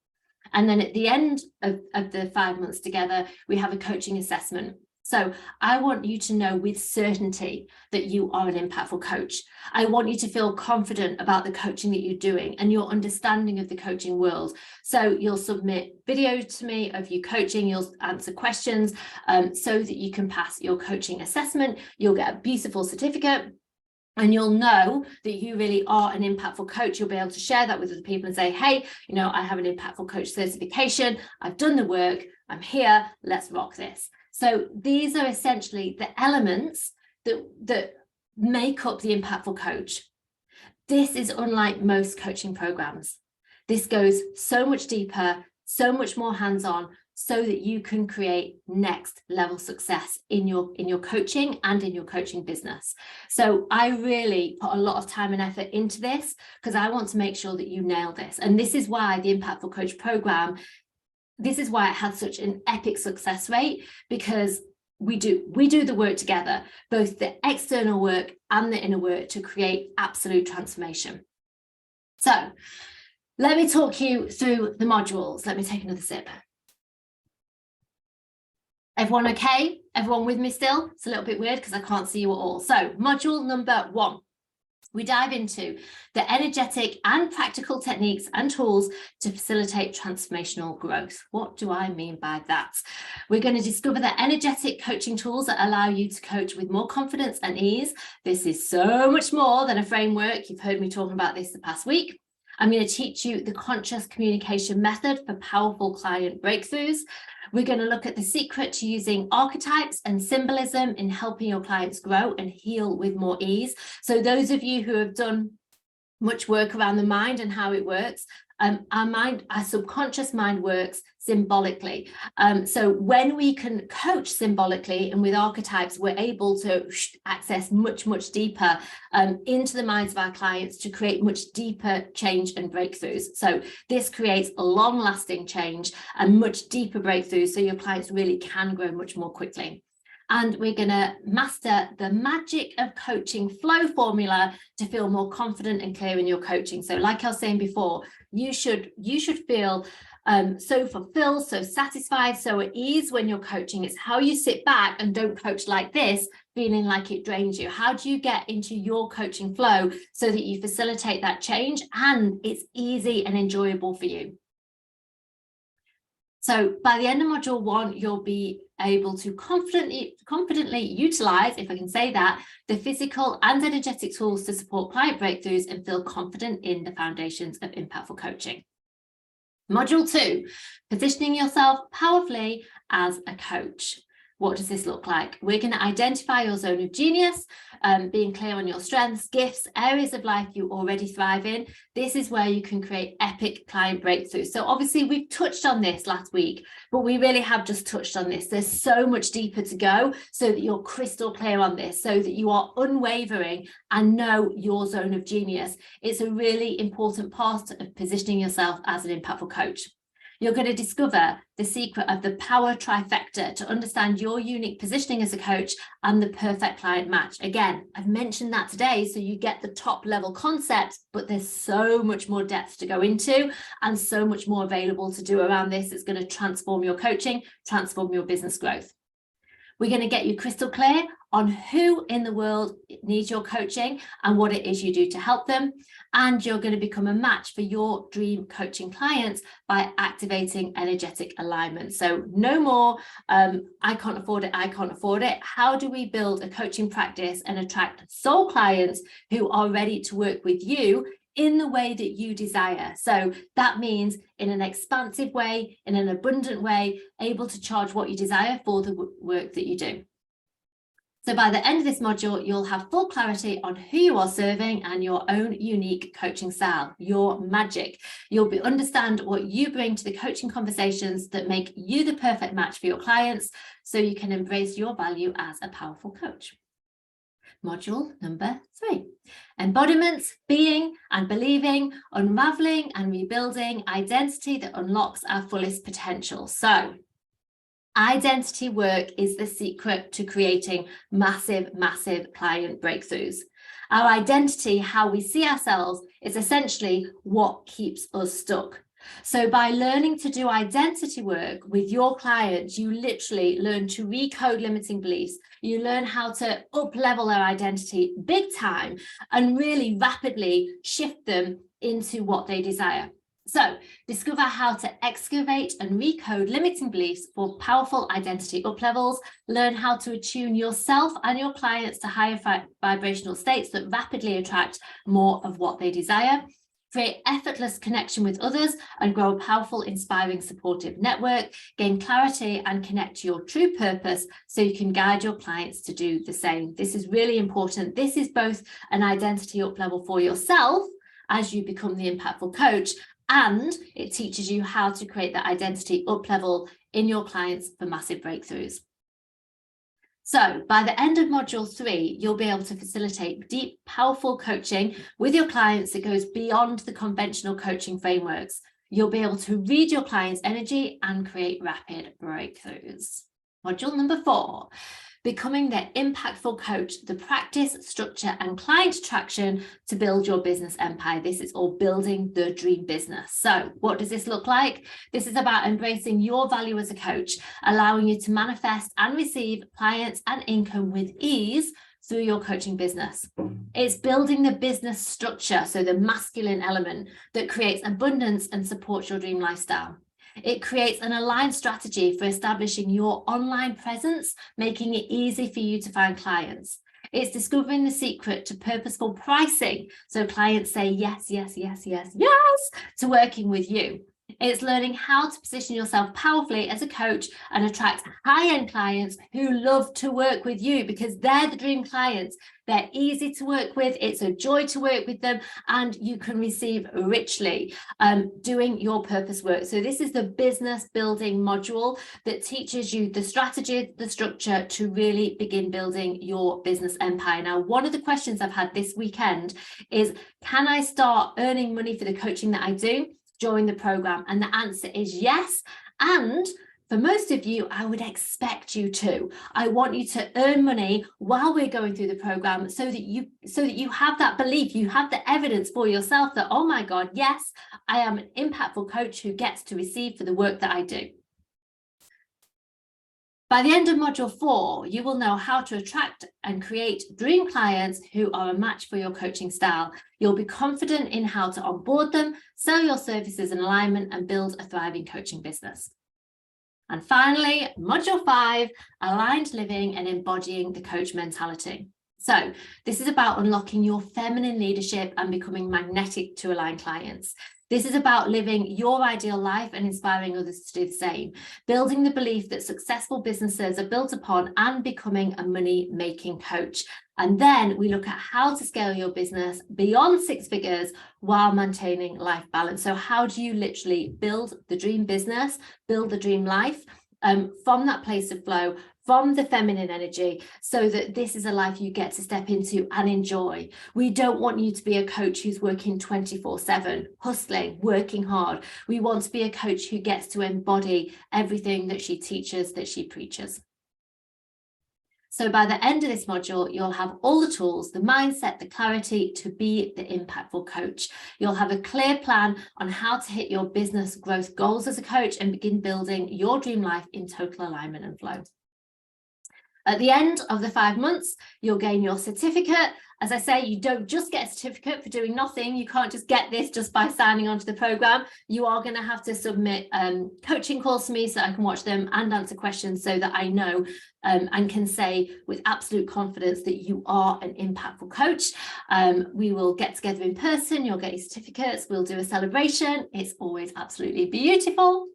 And then at the end of the 5 months together, we have a coaching assessment. So I want you to know with certainty that you are an impactful coach. I want you to feel confident about the coaching that you're doing and your understanding of the coaching world. So you'll submit videos to me of you coaching, you'll answer questions so that you can pass your coaching assessment. You'll get a beautiful certificate. And you'll know that you really are an impactful coach. You'll be able to share that with other people and say, hey, you know, I have an impactful coach certification. I've done the work. I'm here. Let's rock this. So these are essentially the elements that make up the impactful coach. This is unlike most coaching programs. This goes so much deeper, so much more hands-on, so that you can create next level success in your coaching and in your coaching business. So I really put a lot of time and effort into this because I want to make sure that you nail this. And this is why the Impactful Coach program, this is why it had such an epic success rate, because we do the work together, both the external work and the inner work, to create absolute transformation. So let me talk you through the modules. Let me take another sip. Everyone okay? Everyone with me still? It's a little bit weird because I can't see you at all. So module number 1, we dive into the energetic and practical techniques and tools to facilitate transformational growth. What do I mean by that? We're going to discover the energetic coaching tools that allow you to coach with more confidence and ease. This is so much more than a framework. You've heard me talking about this the past week. I'm going to teach you the conscious communication method for powerful client breakthroughs. We're going to look at the secret to using archetypes and symbolism in helping your clients grow and heal with more ease. So those of you who have done much work around the mind and how it works, our subconscious mind works symbolically. So when we can coach symbolically and with archetypes, we're able to access much, much deeper into the minds of our clients to create much deeper change and breakthroughs. So this creates a long-lasting change and much deeper breakthroughs, so your clients really can grow much more quickly. And we're going to master the magic of coaching flow formula to feel more confident and clear in your coaching. So like I was saying before, you should feel so fulfilled, so satisfied, so at ease when you're coaching. It's how you sit back and don't coach like this, feeling like it drains you. How do you get into your coaching flow so that you facilitate that change and it's easy and enjoyable for you? So by the end of module 1, you'll be able to confidently utilize, if I can say that, the physical and energetic tools to support client breakthroughs and feel confident in the foundations of impactful coaching. Module 2, positioning yourself powerfully as a coach. What does this look like? We're going to identify your zone of genius, being clear on your strengths, gifts, areas of life you already thrive in. This is where you can create epic client breakthroughs. So obviously we've touched on this last week, but we really have just touched on this. There's so much deeper to go so that you're crystal clear on this, so that you are unwavering and know your zone of genius. It's a really important part of positioning yourself as an impactful coach. You're going to discover the secret of the power trifecta to understand your unique positioning as a coach and the perfect client match. Again, I've mentioned that today, so you get the top level concept, but there's so much more depth to go into and so much more available to do around this. It's going to transform your coaching, transform your business growth. We're going to get you crystal clear on who in the world needs your coaching and what it is you do to help them. And you're going to become a match for your dream coaching clients by activating energetic alignment. So no more, I can't afford it, I can't afford it. How do we build a coaching practice and attract soul clients who are ready to work with you in the way that you desire? So that means in an expansive way, in an abundant way, able to charge what you desire for the work that you do. So by the end of this module, you'll have full clarity on who you are serving and your own unique coaching style, your magic. You'll understand what you bring to the coaching conversations that make you the perfect match for your clients, so you can embrace your value as a powerful coach. Module number 3, embodiment, being and believing, unraveling and rebuilding identity that unlocks our fullest potential. So identity work is the secret to creating massive, massive client breakthroughs. Our identity, how we see ourselves, is essentially what keeps us stuck. So by learning to do identity work with your clients, you literally learn to recode limiting beliefs. You learn how to up-level their identity big time and really rapidly shift them into what they desire. So discover how to excavate and recode limiting beliefs for powerful identity up-levels. Learn how to attune yourself and your clients to higher vibrational states that rapidly attract more of what they desire. Create effortless connection with others and grow a powerful, inspiring, supportive network. Gain clarity and connect to your true purpose so you can guide your clients to do the same. This is really important. This is both an identity up level for yourself as you become the impactful coach, and it teaches you how to create that identity up level in your clients for massive breakthroughs. So by the end of module 3, you'll be able to facilitate deep, powerful coaching with your clients that goes beyond the conventional coaching frameworks. You'll be able to read your client's energy and create rapid breakthroughs. Module number 4, becoming the impactful coach, the practice, structure, and client attraction to build your business empire. This is all building the dream business. So what does this look like? This is about embracing your value as a coach, allowing you to manifest and receive clients and income with ease through your coaching business. It's building the business structure, so the masculine element that creates abundance and supports your dream lifestyle. It creates an aligned strategy for establishing your online presence, making it easy for you to find clients. It's discovering the secret to purposeful pricing, so clients say yes, yes, yes, yes, yes to working with you. It's learning how to position yourself powerfully as a coach and attract high-end clients who love to work with you because they're the dream clients. They're easy to work with. It's a joy to work with them, and you can receive richly doing your purpose work. So this is the business building module that teaches you the strategy, the structure to really begin building your business empire. Now, one of the questions I've had this weekend is, can I start earning money for the coaching that I do during the program? And the answer is yes. And for most of you, I would expect you to. I want you to earn money while we're going through the program so that you have that belief, you have the evidence for yourself that, oh my God, yes, I am an impactful coach who gets to receive for the work that I do. By the end of module 4, you will know how to attract and create dream clients who are a match for your coaching style. You'll be confident in how to onboard them, sell your services in alignment, and build a thriving coaching business. And finally, module 5, aligned living and embodying the coach mentality. So this is about unlocking your feminine leadership and becoming magnetic to align clients. This is about living your ideal life and inspiring others to do the same, building the belief that successful businesses are built upon, and becoming a money-making coach. And then we look at how to scale your business beyond 6 figures while maintaining life balance. So how do you literally build the dream business, build the dream life from that place of flow, from the feminine energy, so that this is a life you get to step into and enjoy. We don't want you to be a coach who's working 24/7, hustling, working hard. We want to be a coach who gets to embody everything that she teaches, that she preaches. So by the end of this module, you'll have all the tools, the mindset, the clarity to be the impactful coach. You'll have a clear plan on how to hit your business growth goals as a coach and begin building your dream life in total alignment and flow. At the end of the 5 months, you'll gain your certificate. As I say, you don't just get a certificate for doing nothing. You can't just get this just by signing onto the program. You are going to have to submit coaching calls to me so I can watch them and answer questions, so that I know and can say with absolute confidence that you are an impactful coach. We will get together in person. You'll get your certificates. We'll do a celebration. It's always absolutely beautiful.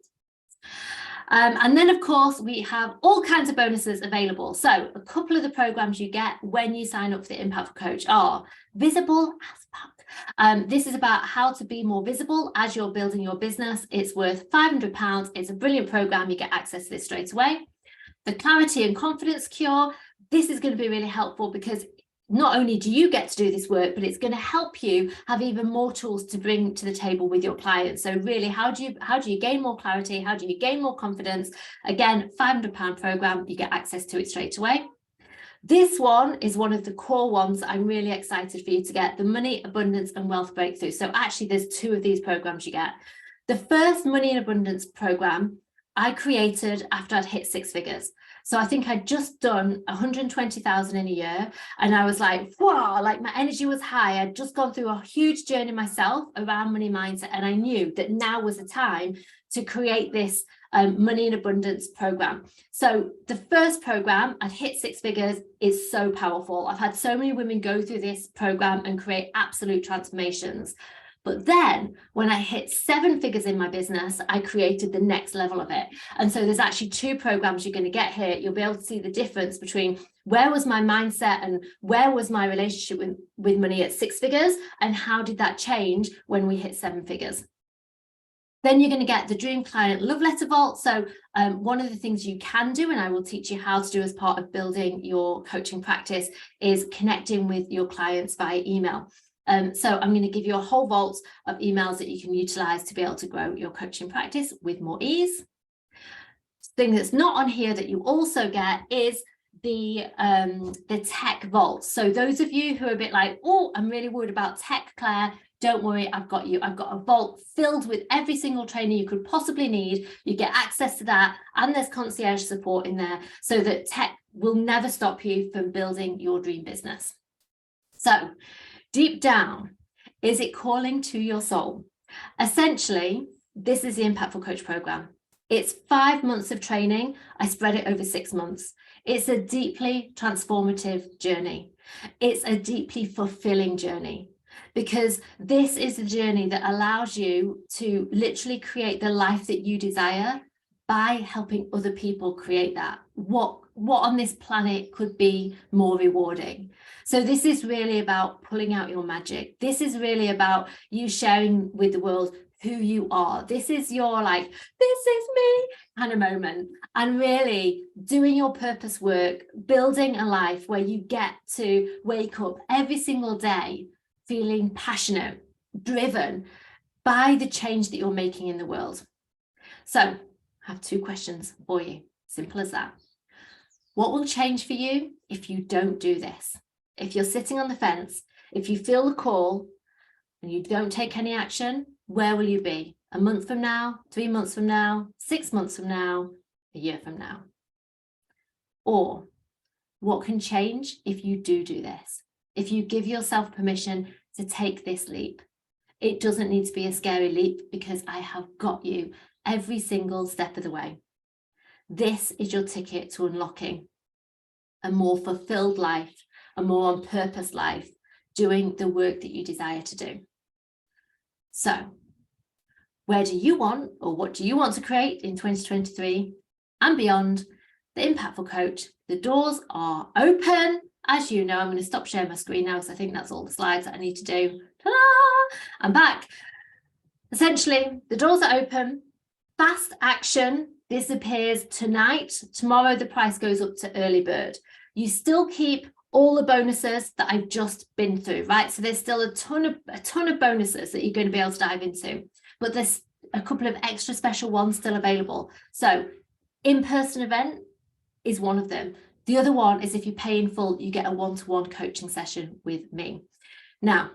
And then, of course, we have all kinds of bonuses available. So a couple of the programs you get when you sign up for the Impactful Coach are Visible as Fuck. This is about how to be more visible as you're building your business. It's worth £500. It's a brilliant program. You get access to this straight away. The Clarity and Confidence Cure. This is going to be really helpful because not only do you get to do this work, but it's going to help you have even more tools to bring to the table with your clients. So really, how do you gain more clarity? How do you gain more confidence? Again, £500 program, you get access to it straight away. This one is one of the core ones I'm really excited for you to get, the Money, Abundance and Wealth Breakthrough. So actually, there's 2 of these programs you get. The first Money and Abundance program I created after I'd hit 6 figures. So I think I'd just done 120,000 in a year, and I was like, wow, like my energy was high. I'd just gone through a huge journey myself around money mindset, and I knew that now was the time to create this Money in Abundance program. So the first program, I'd hit 6 figures, is so powerful. I've had so many women go through this program and create absolute transformations. But then when I hit 7 figures in my business, I created the next level of it. And so there's actually 2 programs you're going to get here. You'll be able to see the difference between where was my mindset and where was my relationship with money at 6 figures, and how did that change when we hit 7 figures. Then you're going to get the Dream Client Love Letter Vault. So one of the things you can do, and I will teach you how to do as part of building your coaching practice, is connecting with your clients via email. So I'm going to give you a whole vault of emails that you can utilize to be able to grow your coaching practice with more ease. Thing that's not on here that you also get is the tech vault. So those of you who are a bit like, oh, I'm really worried about tech, Claire, don't worry, I've got you. I've got a vault filled with every single training you could possibly need. You get access to that, and there's concierge support in there, so that tech will never stop you from building your dream business. So deep down, is it calling to your soul? Essentially, this is the Impactful Coach program. It's 5 months of training. I spread it over 6 months. It's a deeply transformative journey. It's a deeply fulfilling journey, because this is the journey that allows you to literally create the life that you desire by helping other people create that. What on this planet could be more rewarding? So this is really about pulling out your magic. This is really about you sharing with the world who you are. This is your like, this is me kind of moment, and really doing your purpose work, building a life where you get to wake up every single day feeling passionate, driven by the change that you're making in the world. So I have 2 questions for you. Simple as that. What will change for you if you don't do this? If you're sitting on the fence, if you feel the call and you don't take any action, where will you be? A month from now, 3 months from now, 6 months from now, a year from now? Or what can change if you do this? If you give yourself permission to take this leap? It doesn't need to be a scary leap, because I have got you every single step of the way. This is your ticket to unlocking a more fulfilled life, a more on purpose life, doing the work that you desire to do. So where do you want, or what do you want to create in 2023 and beyond? The Impactful Coach. The doors are open. As you know, I'm going to stop sharing my screen now because I think that's all the slides that I need to do. Ta-da! I'm back. Essentially, the doors are open. Fast action disappears tonight. Tomorrow, the price goes up to early bird. You still keep all the bonuses that I've just been through, right? So there's still a ton of bonuses that you're going to be able to dive into, but there's a couple of extra special ones still available. So in-person event is one of them. The other one is if you pay in full, you get a one-to-one coaching session with me. Now,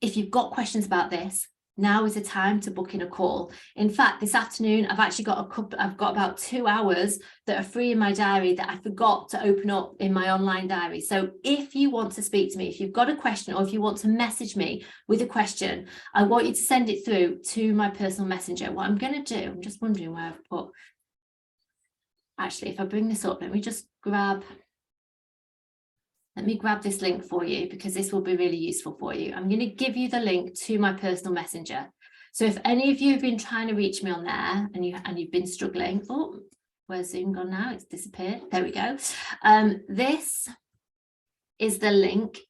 if you've got questions about this, now is the time to book in a call. In fact, this afternoon, I've got about 2 hours that are free in my diary that I forgot to open up in my online diary. So if you want to speak to me, if you've got a question, or if you want to message me with a question, I want you to send it through to my personal messenger. What I'm going to do, I'm just wondering where I've put, actually, if I bring this up, let me grab this link for you, because this will be really useful for you. I'm going to give you the link to my personal messenger. So if any of you have been trying to reach me on there and you've been struggling, oh, where's Zoom gone now? It's disappeared. There we go. This is the link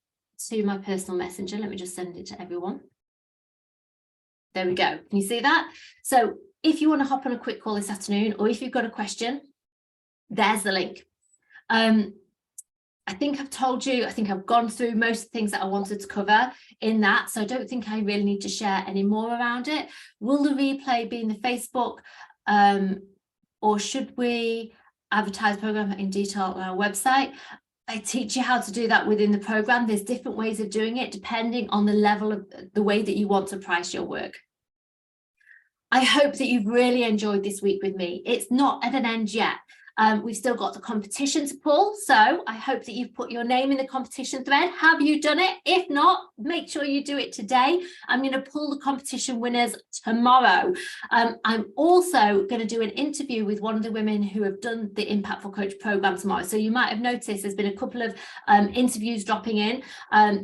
to my personal messenger. Let me just send it to everyone. There we go. Can you see that? So if you want to hop on a quick call this afternoon, or if you've got a question, there's the link. I think I've told you, I think I've gone through most of the things that I wanted to cover in that. So I don't think I really need to share any more around it. Will the replay be in the Facebook, or should we advertise program in detail on our website? I teach you how to do that within the program. There's different ways of doing it depending on the level of the way that you want to price your work. I hope that you've really enjoyed this week with me. It's not at an end yet. We've still got the competition to pull, so I hope that you've put your name in the competition thread. Have you done it? If not, make sure you do it today. I'm going to pull the competition winners tomorrow. I'm also going to do an interview with one of the women who have done the Impactful Coach program tomorrow. So you might have noticed there's been a couple of interviews dropping in.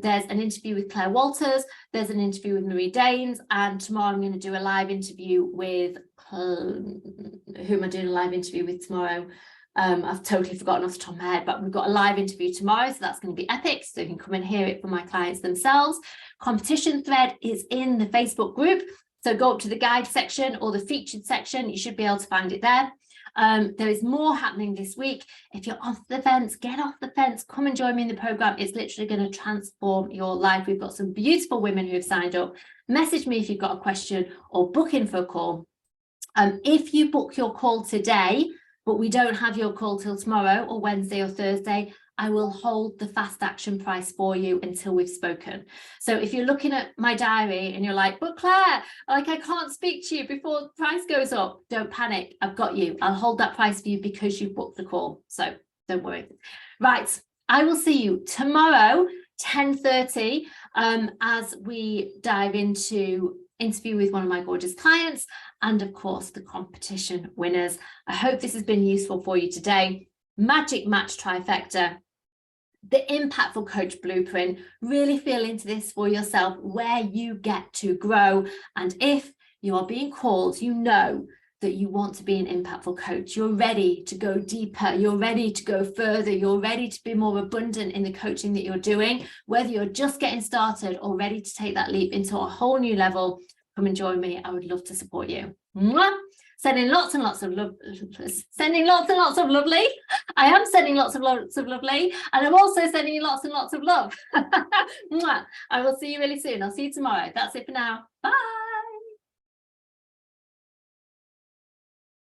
There's an interview with Claire Walters, there's an interview with Marie Daines, and tomorrow I'm going to do a live interview with who am I doing a live interview with tomorrow? I've totally forgotten off the top of my head, but we've got a live interview tomorrow, so that's going to be epic. So you can come and hear it from my clients themselves. Competition thread is in the Facebook group. So go up to the guide section or the featured section. You should be able to find it there. There is more happening this week. If you're off the fence, get off the fence. Come and join me in the program. It's literally going to transform your life. We've got some beautiful women who have signed up. Message me if you've got a question or book in for a call. If you book your call today, but we don't have your call till tomorrow or Wednesday or Thursday, I will hold the fast action price for you until we've spoken. So if you're looking at my diary and you're like, but Claire, like I can't speak to you before the price goes up, don't panic. I've got you. I'll hold that price for you because you've booked the call. So don't worry. Right. I will see you tomorrow, 10:30, as we dive into interview with one of my gorgeous clients, and of course the competition winners. I hope this has been useful for you today. Magic match trifecta, the Impactful Coach blueprint. Really feel into this for yourself, where you get to grow. And if you are being called, you know that you want to be an impactful coach. You're ready to go deeper. You're ready to go further. You're ready to be more abundant in the coaching that you're doing. Whether you're just getting started or ready to take that leap into a whole new level, come and join me. I would love to support you. Mwah! Sending lots and lots of love. Sending lots and lots of lovely. I am sending lots of lovely, and I'm also sending you lots and lots of love. Mwah! I will see you really soon. I'll see you tomorrow. That's it for now. Bye.